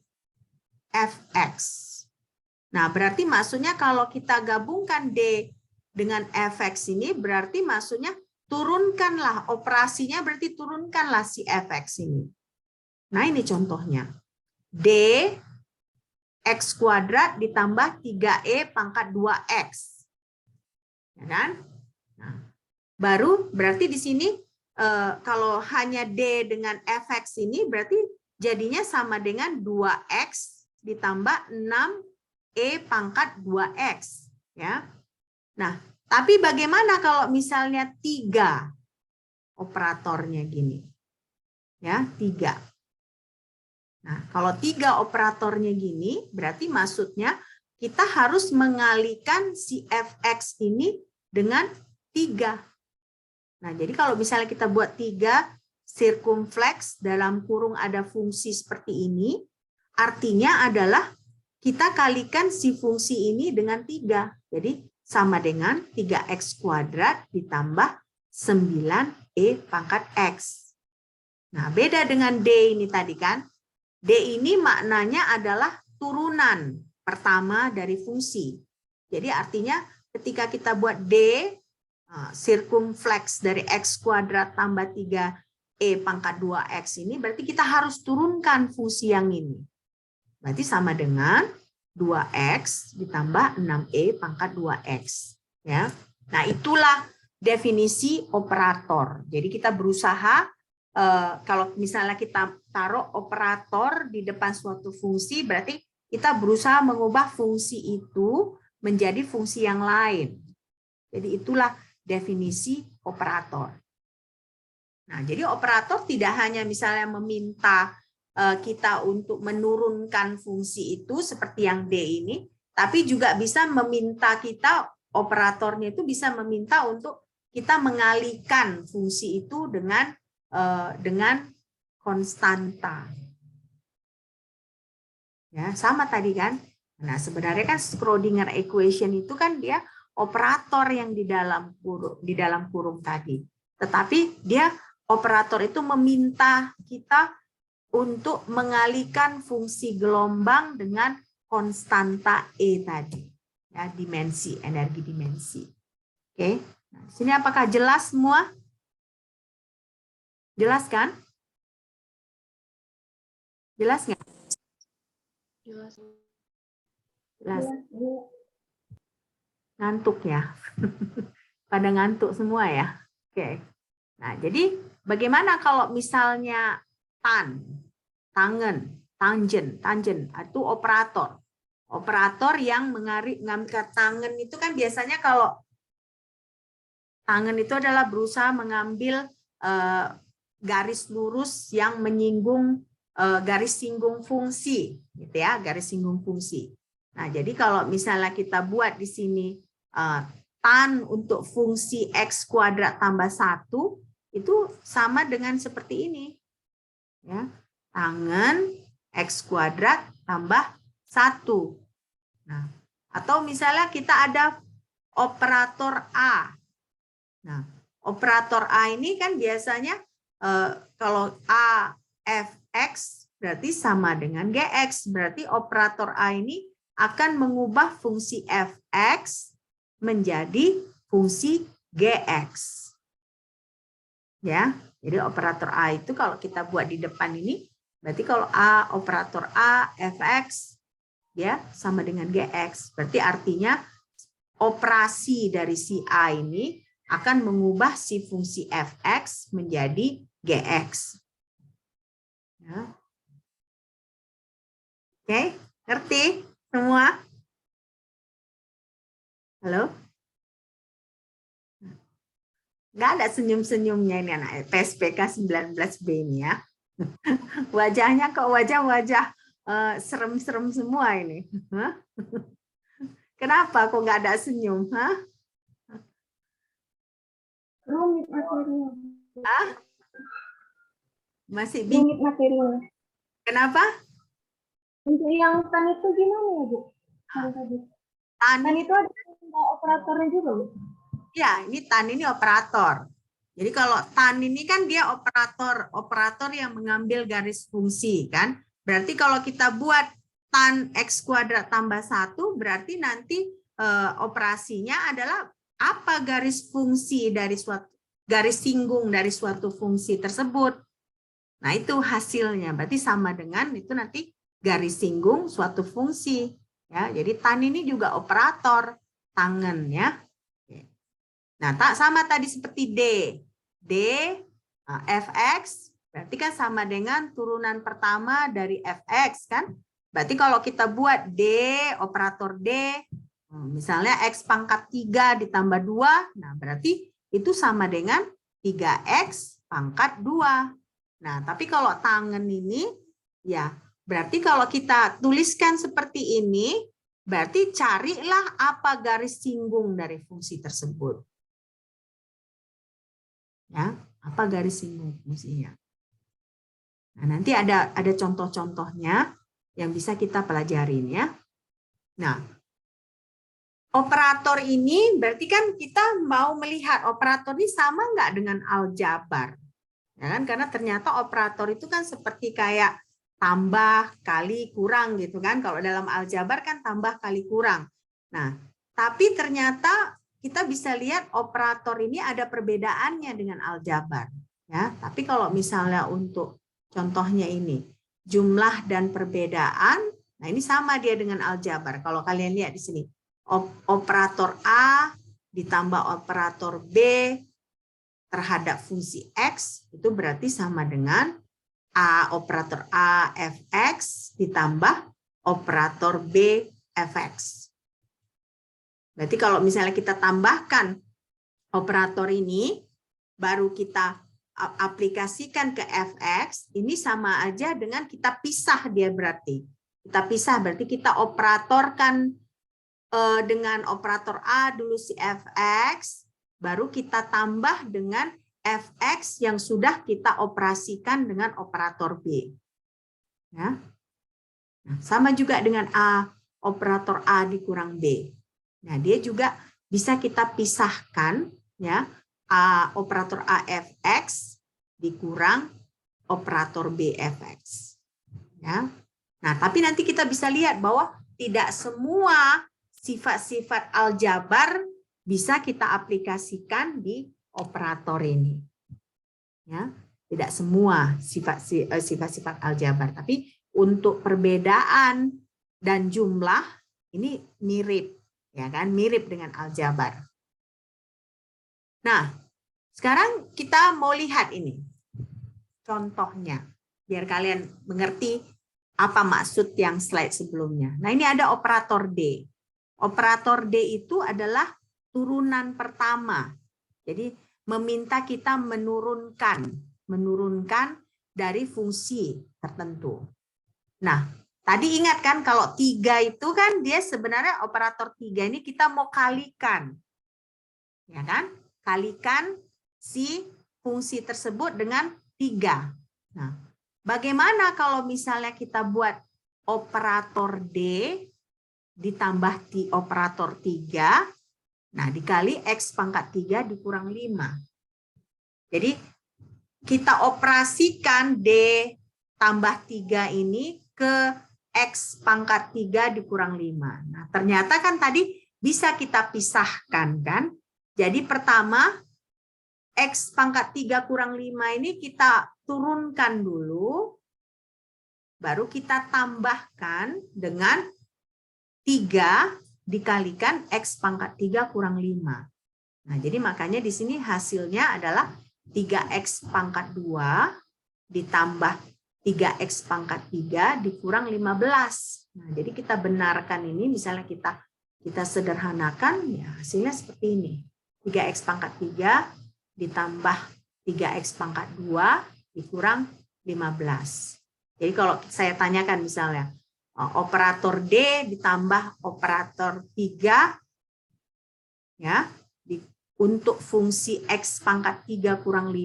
fx. Nah, berarti maksudnya kalau kita gabungkan D dengan fx ini, berarti maksudnya turunkanlah operasinya, berarti turunkanlah si fx ini. Nah, ini contohnya. D x kuadrat ditambah 3e pangkat 2x. Ya kan? Nah, baru berarti di sini kalau hanya D dengan fx ini berarti jadinya sama dengan 2x ditambah 6e pangkat 2x. Ya. Nah, tapi bagaimana kalau misalnya 3 operatornya gini? Ya, 3. Nah, kalau 3 operatornya gini, berarti maksudnya kita harus mengalihkan si fx ini dengan 3. Nah, jadi kalau misalnya kita buat 3 circumflex dalam kurung ada fungsi seperti ini, artinya adalah kita kalikan si fungsi ini dengan 3. Jadi sama dengan 3x kuadrat ditambah 9e pangkat x. Nah, beda dengan D ini tadi kan. D ini maknanya adalah turunan pertama dari fungsi. Jadi artinya ketika kita buat D, circumflex dari x kuadrat tambah 3e pangkat 2x ini, berarti kita harus turunkan fungsi yang ini. Berarti sama dengan 2x ditambah 6e pangkat 2x. Ya. Nah, itulah definisi operator. Jadi kita berusaha, kalau misalnya kita taruh operator di depan suatu fungsi, berarti kita berusaha mengubah fungsi itu menjadi fungsi yang lain. Jadi itulah definisi operator. Nah, jadi operator tidak hanya misalnya meminta kita untuk menurunkan fungsi itu seperti yang D ini, tapi juga bisa meminta kita, operatornya itu bisa meminta untuk kita mengalihkan fungsi itu dengan konstanta. Ya, sama tadi kan. Nah, sebenarnya kan Schrödinger equation itu kan dia operator yang di dalam kurung tadi. Tetapi dia operator itu meminta kita untuk mengalihkan fungsi gelombang dengan konstanta E tadi. Ya, dimensi, energi dimensi. Oke. Nah, sini apakah jelas semua? Jelas kan? Jelas nggak? Jelas. Jelas. Ngantuk ya? Pada ngantuk semua ya? Oke. Nah, jadi bagaimana kalau misalnya tangen itu operator. Operator yang mengambil tangen itu kan biasanya kalau tangen itu adalah berusaha mengambil garis lurus yang menyinggung garis singgung fungsi, gitu ya, garis singgung fungsi. Nah, jadi kalau misalnya kita buat di sini tan untuk fungsi x kuadrat tambah 1 itu sama dengan seperti ini. Ya, tangen x kuadrat tambah 1. Nah, atau misalnya kita ada operator A. Nah, operator A ini kan biasanya kalau A fx berarti sama dengan gx. Berarti operator A ini akan mengubah fungsi fx menjadi fungsi gx. Ya, jadi operator A itu kalau kita buat di depan ini, berarti kalau A operator A fx ya sama dengan gx. Berarti artinya operasi dari si A ini akan mengubah si fungsi fx menjadi gx. Ya. Oke, ngerti semua? Halo? Nggak ada senyum-senyumnya ini anak PSPK 19B ini ya. Wajahnya kok wajah-wajah serem-serem semua ini. Hah? Kenapa kok nggak ada senyum? Hah? Rumit materinya. Hah? Masih bingung. Rumit materinya. Kenapa? Untuk yang tan itu gimana ya, Bu? Tan itu ada operatornya juga, Bu? Ya, ini tan ini operator. Jadi kalau tan ini kan dia operator yang mengambil garis fungsi kan. Berarti kalau kita buat tan x kuadrat tambah 1 berarti nanti operasinya adalah apa garis fungsi dari suatu garis singgung dari suatu fungsi tersebut. Nah, itu hasilnya. Berarti sama dengan itu nanti garis singgung suatu fungsi ya. Jadi tan ini juga operator tangen ya. Nah, tak sama tadi seperti D. D fx berarti kan sama dengan turunan pertama dari fx kan? Berarti kalau kita buat D operator D misalnya x pangkat 3 ditambah 2, nah berarti itu sama dengan 3x pangkat 2. Nah, tapi kalau tangen ini ya berarti kalau kita tuliskan seperti ini, berarti carilah apa garis singgung dari fungsi tersebut. Ya, apa garis singgung fungsinya. Nah, nanti ada contoh-contohnya yang bisa kita pelajarin ya. Nah, operator ini berarti kan kita mau melihat operator ini sama nggak dengan aljabar. Ya kan? Karena ternyata operator itu kan seperti kayak tambah, kali, kurang gitu kan. Kalau dalam aljabar kan tambah, kali, kurang. Nah, tapi ternyata kita bisa lihat operator ini ada perbedaannya dengan aljabar. Ya, tapi kalau misalnya untuk contohnya ini, jumlah dan perbedaan, nah ini sama dia dengan aljabar. Kalau kalian lihat di sini, operator A ditambah operator B terhadap fungsi X, itu berarti sama dengan operator A fx ditambah operator B fx. Berarti kalau misalnya kita tambahkan operator ini, baru kita aplikasikan ke fx, ini sama aja dengan kita pisah dia berarti. Kita pisah berarti kita operatorkan dengan operator A dulu si fx, baru kita tambah dengan fx yang sudah kita operasikan dengan operator B. Ya. Nah, sama juga dengan operator A dikurang B. Nah, dia juga bisa kita pisahkan, ya, operator A fx dikurang operator B fx. Ya. Nah, tapi nanti kita bisa lihat bahwa tidak semua sifat-sifat aljabar bisa kita aplikasikan di operator ini. Ya, tidak semua sifat-sifat aljabar, tapi untuk perbedaan dan jumlah ini mirip, ya kan, mirip dengan aljabar. Nah, sekarang kita mau lihat ini contohnya biar kalian mengerti apa maksud yang slide sebelumnya. Nah, ini ada operator D. Operator D itu adalah turunan pertama. Jadi meminta kita menurunkan dari fungsi tertentu. Nah, tadi ingat kan kalau 3 itu kan dia sebenarnya operator 3 ini kita mau kalikan. Ya kan? Kalikan si fungsi tersebut dengan 3. Nah, bagaimana kalau misalnya kita buat operator D ditambah operator 3, nah dikali X pangkat 3 dikurang 5. Jadi kita operasikan D tambah 3 ini ke X pangkat 3 dikurang 5. Nah ternyata kan tadi bisa kita pisahkan kan. Jadi pertama X pangkat 3 kurang 5 ini kita turunkan dulu. Baru kita tambahkan dengan 3 dikalikan X pangkat 3 kurang 5. Nah, jadi makanya di sini hasilnya adalah 3X pangkat 2 ditambah 3X pangkat 3 dikurang 15. Nah, jadi kita benarkan ini, misalnya kita sederhanakan, ya hasilnya seperti ini. 3X pangkat 3 ditambah 3X pangkat 2 dikurang 15. Jadi kalau saya tanyakan misalnya, operator D ditambah operator 3 ya untuk fungsi X pangkat 3 kurang 5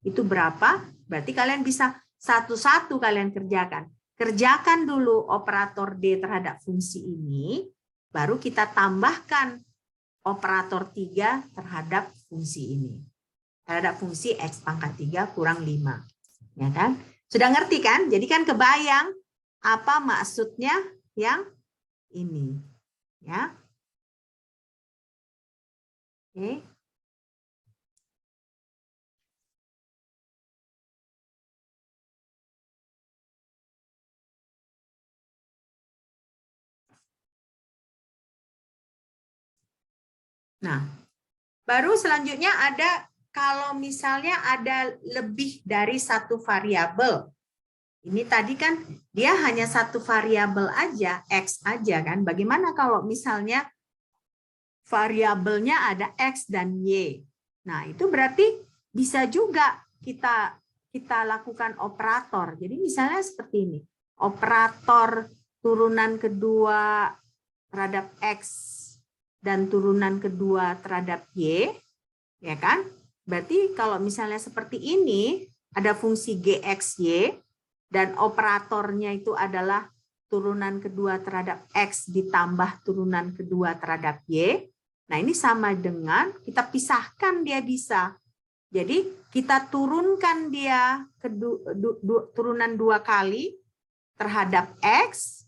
itu berapa? Berarti kalian bisa satu-satu kalian kerjakan. Kerjakan dulu operator D terhadap fungsi ini, baru kita tambahkan operator 3 terhadap fungsi ini. Terhadap fungsi X pangkat 3 kurang 5. Ya kan? Sudah ngerti kan? Jadi kan kebayang apa maksudnya yang ini, ya? Oke. Nah, baru selanjutnya ada kalau misalnya ada lebih dari satu variabel. Ini tadi kan dia hanya satu variabel aja, X aja kan. Bagaimana kalau misalnya variabelnya ada X dan Y? Nah, itu berarti bisa juga kita lakukan operator. Jadi misalnya seperti ini. Operator turunan kedua terhadap X dan turunan kedua terhadap Y, ya kan? Berarti kalau misalnya seperti ini, ada fungsi GXY, dan operatornya itu adalah turunan kedua terhadap X ditambah turunan kedua terhadap Y. Nah ini sama dengan kita pisahkan dia bisa. Jadi kita turunkan dia turunan 2 kali terhadap X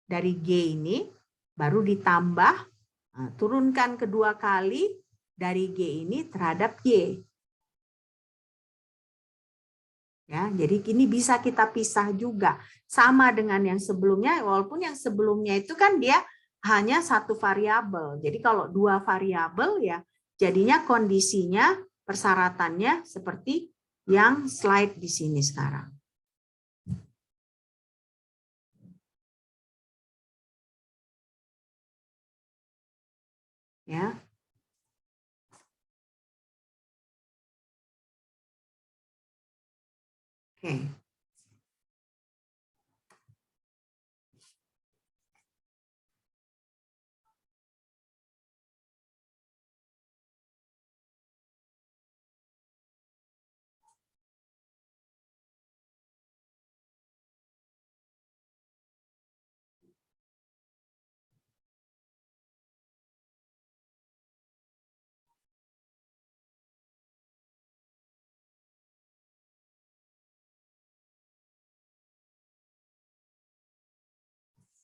dari G ini, baru ditambah turunkan kedua kali dari G ini terhadap Y. Ya, jadi ini bisa kita pisah juga. Sama dengan yang sebelumnya, walaupun yang sebelumnya itu kan dia hanya satu variabel. Jadi kalau dua variabel ya jadinya kondisinya persyaratannya seperti yang slide di sini sekarang. Ya. Oke.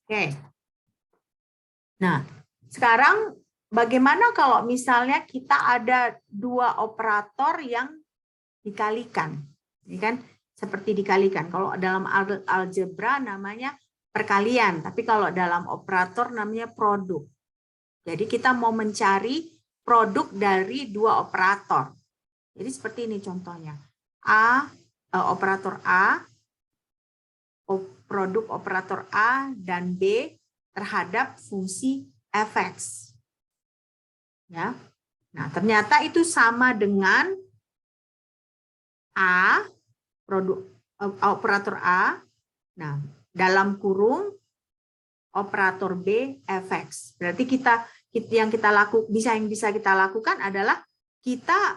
Oke. Nah, sekarang bagaimana kalau misalnya kita ada dua operator yang dikalikan? Ini kan seperti dikalikan. Kalau dalam algebra namanya perkalian, tapi kalau dalam operator namanya produk. Jadi kita mau mencari produk dari dua operator. Jadi seperti ini contohnya. Operator A, produk operator A dan B terhadap fungsi fx. Ya. Nah, ternyata itu sama dengan A, produk operator A. Nah, dalam kurung operator B fx. Berarti yang bisa kita lakukan adalah kita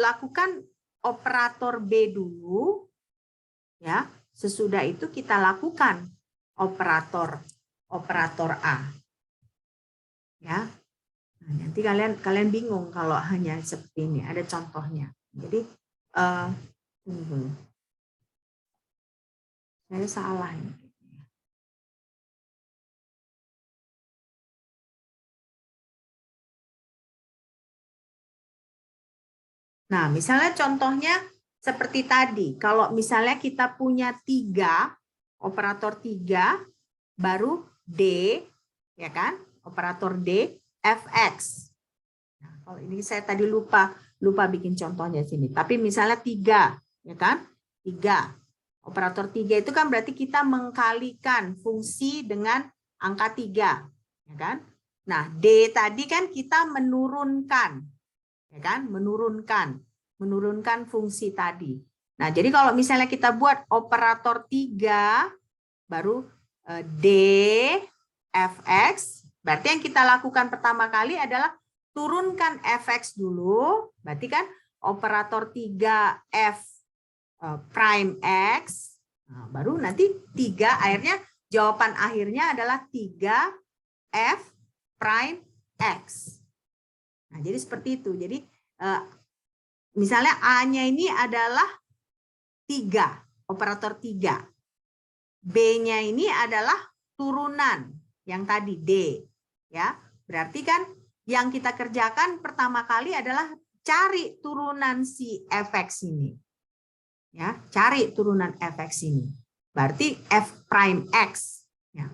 lakukan operator B dulu, ya. Sesudah itu kita lakukan operator A, ya. Nah, nanti kalian bingung kalau hanya seperti ini. Ada contohnya. Jadi saya salah ini. Nah, misalnya contohnya seperti tadi, kalau misalnya kita punya 3, operator 3, baru D, ya kan? Operator D, fx. Nah, kalau ini saya tadi lupa bikin contohnya sini. Tapi misalnya 3, ya kan? 3. Operator 3 itu kan berarti kita mengkalikan fungsi dengan angka 3, ya kan? Nah, D tadi kan kita menurunkan, ya kan? Menurunkan fungsi tadi. Nah, jadi kalau misalnya kita buat operator 3 baru D fx, berarti yang kita lakukan pertama kali adalah turunkan fx dulu, berarti kan operator 3 f prime x, nah, baru nanti 3 akhirnya jawaban akhirnya adalah 3 f prime x. Nah, jadi seperti itu. Jadi misalnya A-nya ini adalah 3, operator 3. B-nya ini adalah turunan yang tadi D, ya. Berarti kan yang kita kerjakan pertama kali adalah cari turunan si fx ini. Ya, cari turunan fx ini. Berarti f prime x, ya.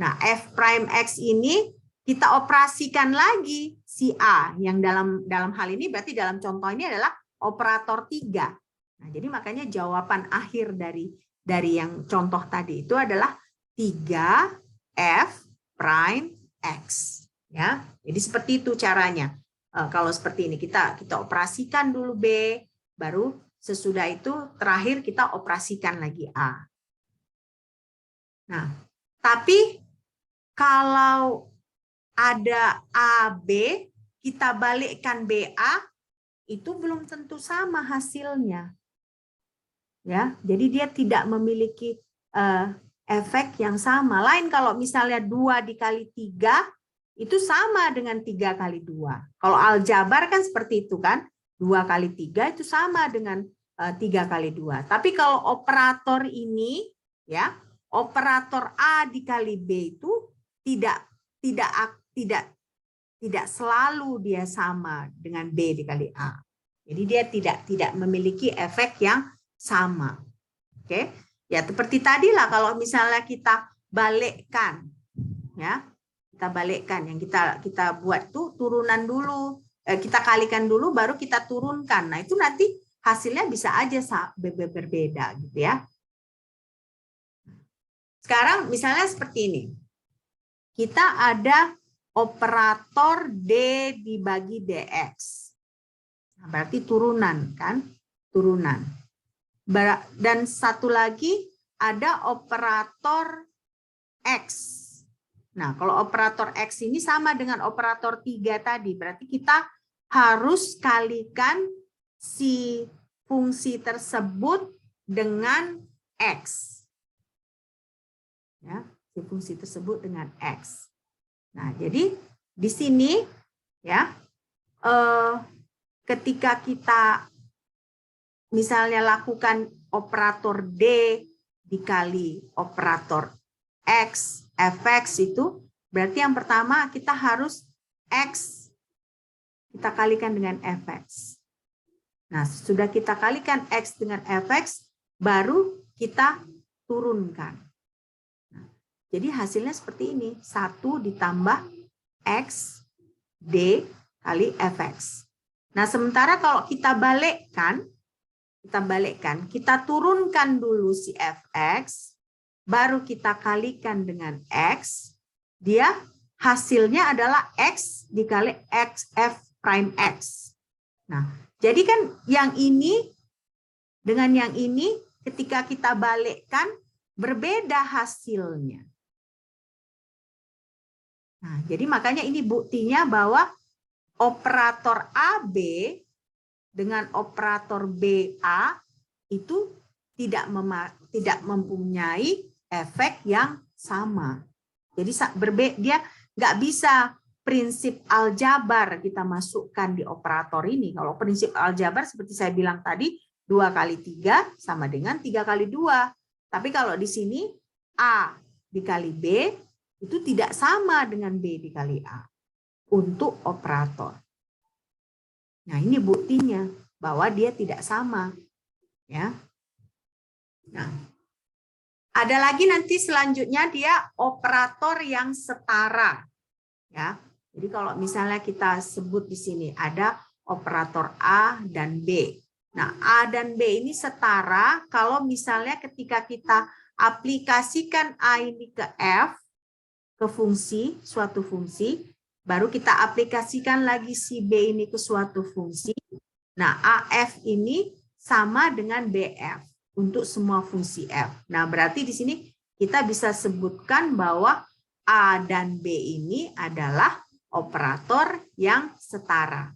Nah, f prime x ini kita operasikan lagi si A yang dalam hal ini berarti dalam contoh ini adalah operator 3. Nah, jadi makanya jawaban akhir dari yang contoh tadi itu adalah 3F prime X. Ya, jadi seperti itu caranya. Kalau seperti ini kita operasikan dulu B, baru sesudah itu terakhir kita operasikan lagi A. Nah, tapi kalau ada AB, kita balikkan BA, itu belum tentu sama hasilnya. Ya, jadi dia tidak memiliki efek yang sama. Lain kalau misalnya 2 dikali 3 itu sama dengan 3 kali 2. Kalau aljabar kan seperti itu kan, 2 kali 3 itu sama dengan 3 kali 2. Tapi kalau operator ini, ya, operator A dikali B itu tidak selalu dia sama dengan B dikali A. Jadi dia tidak memiliki efek yang sama. Oke, ya seperti tadi lah kalau misalnya kita balikkan, ya, Kita balikkan, yang kita buat tuh turunan dulu, kita kalikan dulu baru kita turunkan. Nah, itu nanti hasilnya bisa aja berbeda gitu ya. Sekarang misalnya seperti ini. Kita ada operator D dibagi DX. Nah, berarti turunan kan? Turunan. Dan satu lagi ada operator X. Nah, kalau operator X ini sama dengan operator 3 tadi, berarti kita harus kalikan si fungsi tersebut dengan X. Ya, si fungsi tersebut dengan X. Nah, jadi di sini ya, ketika kita misalnya lakukan operator D dikali operator X, fx itu berarti yang pertama kita harus X kita kalikan dengan fx. Nah, sudah kita kalikan X dengan fx, baru kita turunkan. Nah, jadi hasilnya seperti ini, 1 ditambah X D kali fx. Nah, sementara kalau kita balikkan, kita turunkan dulu si fx, baru kita kalikan dengan X, dia hasilnya adalah X dikali X F prime X. Nah, jadi kan yang ini dengan yang ini ketika kita balikkan berbeda hasilnya. Nah, jadi makanya ini buktinya bahwa operator AB dengan operator BA itu tidak mempunyai efek yang sama. Jadi dia nggak bisa prinsip aljabar kita masukkan di operator ini. Kalau prinsip aljabar seperti saya bilang tadi, 2 kali 3 sama dengan 3 kali 2. Tapi kalau di sini A dikali B itu tidak sama dengan B dikali A untuk operator. Nah, ini buktinya bahwa dia tidak sama. Ya. Nah, ada lagi nanti selanjutnya dia operator yang setara. Ya. Jadi kalau misalnya kita sebut di sini ada operator A dan B. Nah, A dan B ini setara kalau misalnya ketika kita aplikasikan A ini ke F, ke fungsi, suatu fungsi, baru kita aplikasikan lagi si B ini ke suatu fungsi. Nah, AF ini sama dengan BF untuk semua fungsi F. Nah, berarti di sini kita bisa sebutkan bahwa A dan B ini adalah operator yang setara.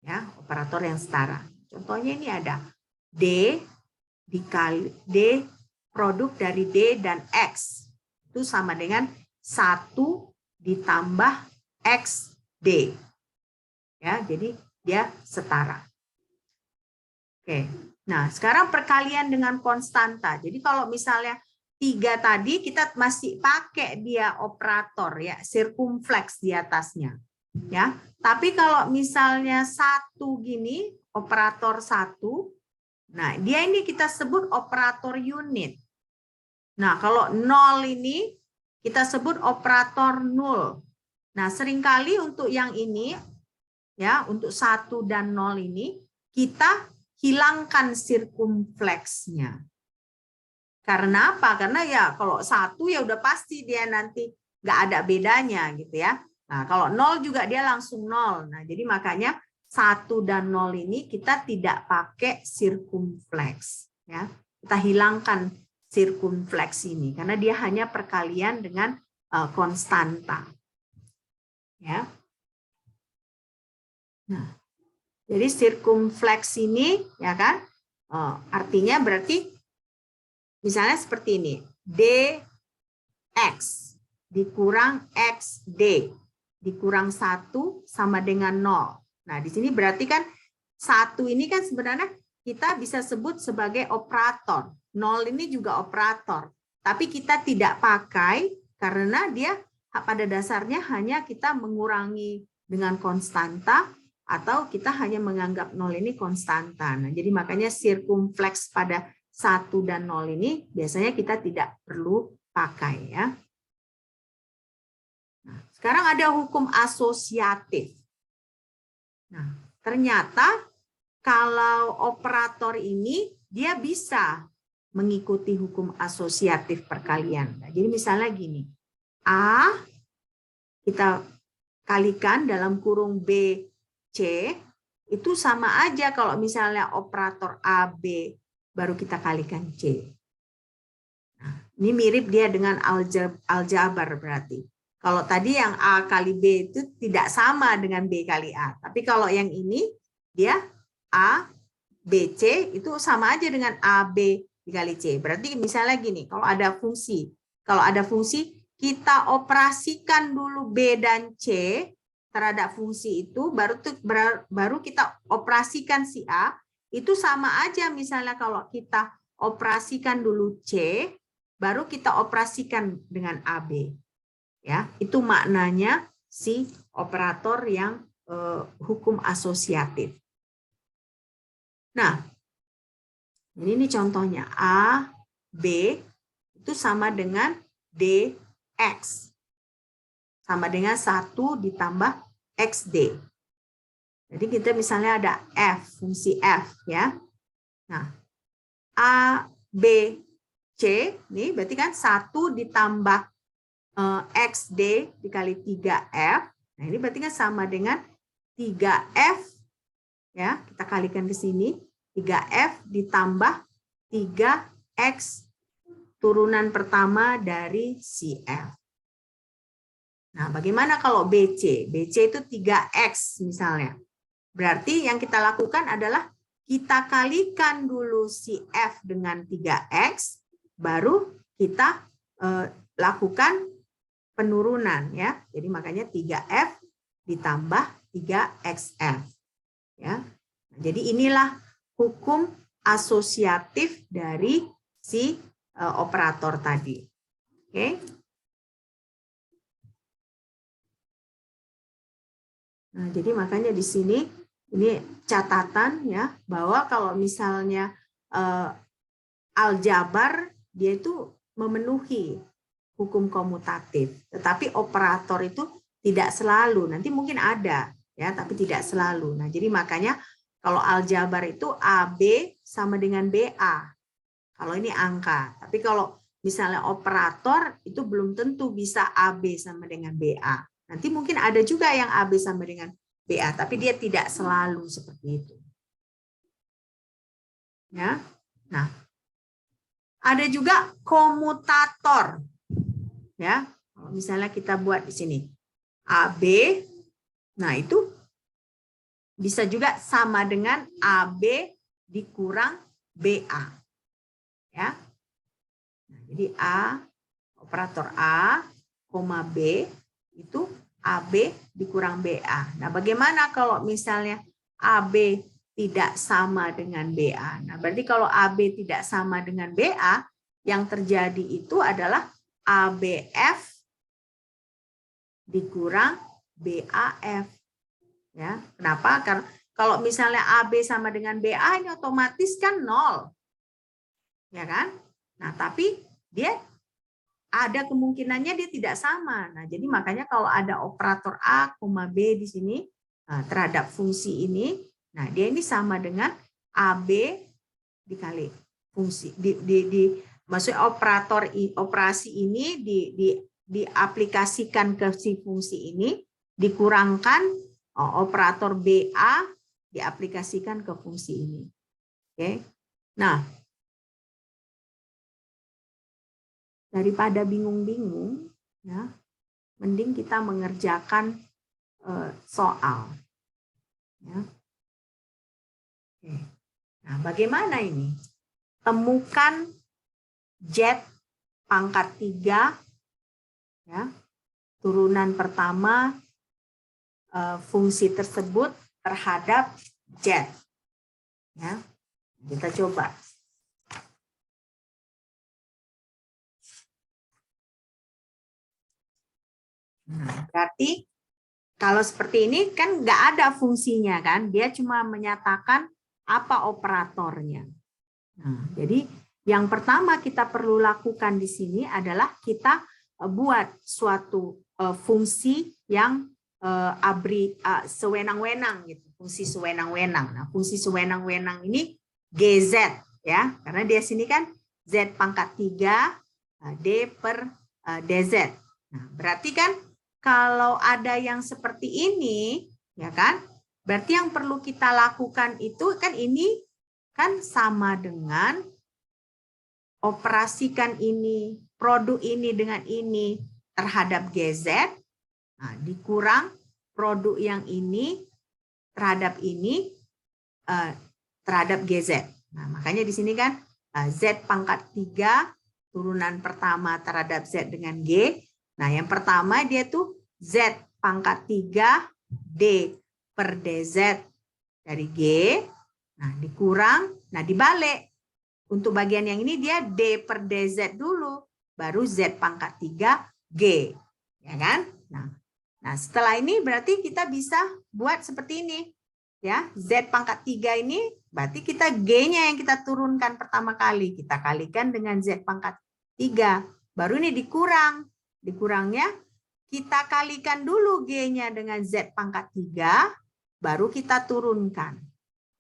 Ya, operator yang setara. Contohnya ini ada D dikali D, produk dari D dan X. Itu sama dengan 1 ditambah XD. Ya, jadi dia setara. Oke. Nah, sekarang perkalian dengan konstanta. Jadi kalau misalnya 3 tadi kita masih pakai dia operator ya, sirkumfleks di atasnya. Ya. Tapi kalau misalnya 1 gini, operator 1, nah dia ini kita sebut operator unit. Nah, kalau 0 ini kita sebut operator 0. Nah, seringkali untuk yang ini ya, untuk 1 dan 0 ini kita hilangkan sirkumfleksnya. Karena apa? Karena ya kalau 1 ya udah pasti dia nanti nggak ada bedanya gitu ya. Nah, kalau 0 juga dia langsung 0. Nah, jadi makanya 1 dan 0 ini kita tidak pakai sirkumfleks ya. Kita hilangkan sirkumfleks ini karena dia hanya perkalian dengan konstanta. Ya. Nah, jadi sirkumfleks ini ya kan artinya berarti misalnya seperti ini, dx dikurang xd dikurang 1 sama dengan 0. Nah, di sini berarti kan 1 ini kan sebenarnya kita bisa sebut sebagai operator. 0 ini juga operator. Tapi kita tidak pakai karena dia pada dasarnya hanya kita mengurangi dengan konstanta atau kita hanya menganggap 0 ini konstanta. Nah, jadi makanya sirkumfleks pada 1 dan 0 ini biasanya kita tidak perlu pakai ya. Nah, Sekarang ada hukum asosiatif. Nah, ternyata kalau operator ini dia bisa mengikuti hukum asosiatif perkalian. Nah, jadi misalnya gini, A kita kalikan dalam kurung B, C, itu sama aja kalau misalnya operator A, B, baru kita kalikan C. Nah, ini mirip dia dengan aljabar berarti. Kalau tadi yang A kali B itu tidak sama dengan B kali A. Tapi kalau yang ini, dia A, B, C itu sama aja dengan A, B dikali C. Berarti misalnya gini, kalau ada fungsi kita operasikan dulu B dan C terhadap fungsi itu, baru kita operasikan si A, itu sama aja misalnya kalau kita operasikan dulu C, baru kita operasikan dengan AB. Ya, itu maknanya si operator yang hukum asosiatif. Nah, ini contohnya A, B itu sama dengan DX. Sama dengan 1 ditambah XD. Jadi kita misalnya ada F, fungsi F ya. Nah, A, B, C, ini berarti kan 1 ditambah XD dikali 3F. Nah, ini berarti kan sama dengan 3F. Ya, kita kalikan ke sini. 3F ditambah 3X turunan pertama dari si F. Nah, bagaimana kalau BC? BC itu 3X misalnya. Berarti yang kita lakukan adalah kita kalikan dulu si F dengan 3X, baru kita lakukan penurunan ya. Jadi makanya 3F ditambah 3XF ya. Jadi inilah hukum asosiatif dari si operator tadi. Oke. Nah, jadi makanya di sini ini catatan ya, bahwa kalau misalnya aljabar dia itu memenuhi hukum komutatif, tetapi operator itu tidak selalu. Nanti mungkin ada ya, tapi tidak selalu. Nah, jadi makanya kalau aljabar itu AB sama dengan BA. Kalau ini angka. Tapi kalau misalnya operator itu belum tentu bisa AB sama dengan BA. Nanti mungkin ada juga yang AB sama dengan BA, tapi dia tidak selalu seperti itu. Ya. Nah, ada juga komutator. Ya, kalau misalnya kita buat di sini AB, nah itu bisa juga sama dengan AB dikurang BA. Ya. Nah, jadi operator A, B itu AB dikurang BA. Nah, bagaimana kalau misalnya AB tidak sama dengan BA? Nah, berarti kalau AB tidak sama dengan BA, yang terjadi itu adalah ABF dikurang BAF. Ya, kenapa? Karena kalau misalnya AB sama dengan BA, ini otomatis kan 0. Ya kan? Nah, tapi dia ada kemungkinannya dia tidak sama. Nah, jadi makanya kalau ada operator A, B di sini terhadap fungsi ini, nah dia ini sama dengan AB dikali fungsi maksudnya operasi ini diaplikasikan ke si fungsi ini, dikurangkan operator BA diaplikasikan ke fungsi ini. Oke. Nah, daripada bingung-bingung, ya, mending kita mengerjakan soal. Ya. Oke. Nah, bagaimana ini? Temukan Z pangkat 3, ya, turunan pertama fungsi tersebut terhadap Z. Ya. Kita coba. Nah, berarti kalau seperti ini kan nggak ada fungsinya kan, dia cuma menyatakan apa operatornya. Nah, jadi yang pertama kita perlu lakukan di sini adalah kita buat suatu fungsi yang sewenang-wenang gitu, fungsi sewenang-wenang. Nah, fungsi sewenang-wenang ini GZ ya, karena dia sini kan Z pangkat 3 D per DZ. Nah, berarti kan kalau ada yang seperti ini, ya kan? Berarti yang perlu kita lakukan itu kan ini kan sama dengan operasikan ini, produk ini dengan ini terhadap GZ, nah, dikurang produk yang ini terhadap ini terhadap GZ. Nah, makanya di sini kan Z pangkat 3 turunan pertama terhadap Z dengan G. Nah, yang pertama dia tuh Z pangkat 3 D per DZ dari G. Nah, dikurang, nah dibalik. Untuk bagian yang ini dia D per DZ dulu, baru Z pangkat 3 G. Ya kan? Nah, setelah ini berarti kita bisa buat seperti ini. Ya, Z pangkat 3 ini berarti kita G-nya yang kita turunkan pertama kali. Kita kalikan dengan Z pangkat 3. Baru ini dikurang. Dikurangnya kita kalikan dulu G-nya dengan Z pangkat 3, baru kita turunkan.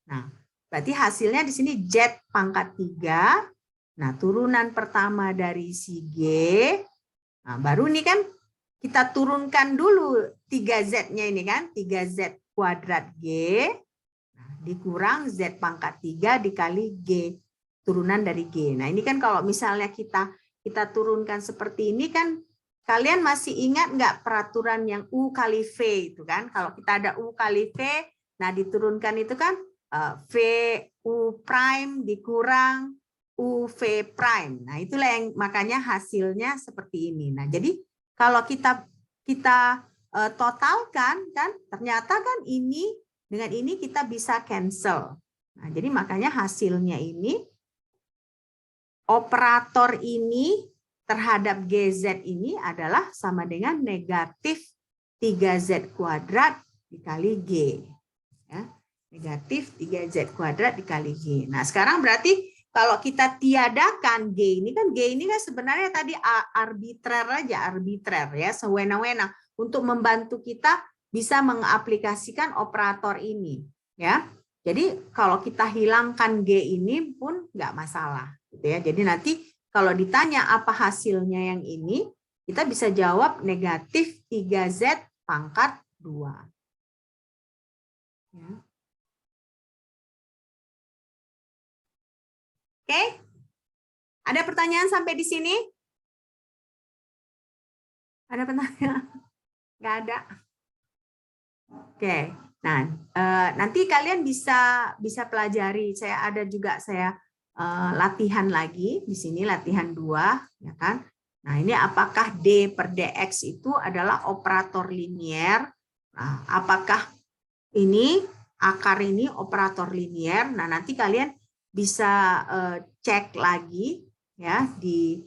Nah, berarti hasilnya di sini Z pangkat 3. Nah, turunan pertama dari si G. Nah, baru ini kan kita turunkan dulu 3Z-nya ini kan, 3Z kuadrat G. Nah, dikurang Z pangkat 3 dikali G, turunan dari G. Nah, ini kan kalau misalnya kita turunkan seperti ini kan, kalian masih ingat nggak peraturan yang U kali V itu kan? Kalau kita ada U kali V, nah diturunkan itu kan V U prime dikurang U V prime. Nah, itulah yang makanya hasilnya seperti ini. Nah, jadi kalau kita totalkan kan, ternyata kan ini dengan ini kita bisa cancel. Nah, jadi makanya hasilnya ini operator ini terhadap GZ ini adalah sama dengan negatif 3Z kuadrat dikali G. Ya, negatif 3Z kuadrat dikali G. Nah, sekarang berarti kalau kita tiadakan G ini kan sebenarnya tadi arbitrer aja, arbitrer ya, sewenang-wenang untuk membantu kita bisa mengaplikasikan operator ini. Ya, jadi kalau kita hilangkan G ini pun nggak masalah. Gitu ya. Jadi nanti kalau ditanya apa hasilnya yang ini, kita bisa jawab negatif 3Z pangkat 2. Ya. Oke? Ada pertanyaan sampai di sini? Ada pertanyaan? Nggak ada? Oke. Nah, nanti kalian bisa pelajari. Saya latihan lagi di sini, latihan 2, ya kan? Nah, ini apakah D per DX itu adalah operator linier? Nah, apakah ini akar ini operator linier? Nah, nanti kalian bisa cek lagi ya di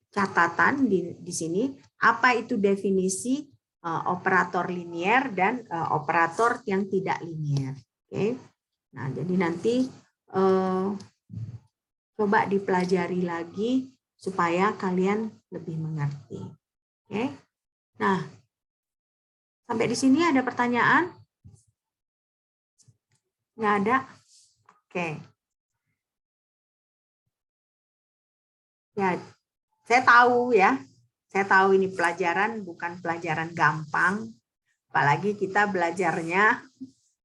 catatan di sini apa itu definisi operator linier dan operator yang tidak linier. Oke. Nah, jadi nanti coba dipelajari lagi supaya kalian lebih mengerti. Oke. Nah, sampai di sini ada pertanyaan? Nggak ada? Oke. Ya, saya tahu ya. Saya tahu ini pelajaran bukan pelajaran gampang. Apalagi kita belajarnya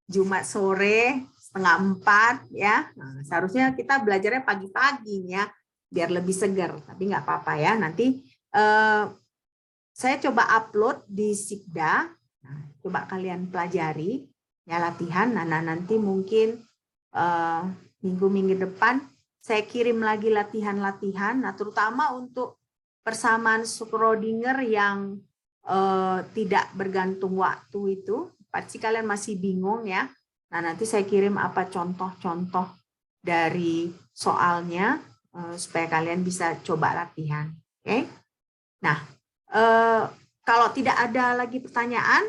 Jumat sore 3:30 ya. Nah, seharusnya kita belajarnya pagi-pagi ya, biar lebih segar. Tapi nggak apa-apa ya. Nanti saya coba upload di Sikda. Nah, coba kalian pelajari ya latihan. Nah, nanti mungkin minggu-minggu depan saya kirim lagi latihan-latihan. Nah, terutama untuk persamaan Schrödinger yang tidak bergantung waktu itu. Pasti kalian masih bingung ya. Nah, nanti saya kirim apa contoh-contoh dari soalnya supaya kalian bisa coba latihan. Oke? Nah, kalau tidak ada lagi pertanyaan,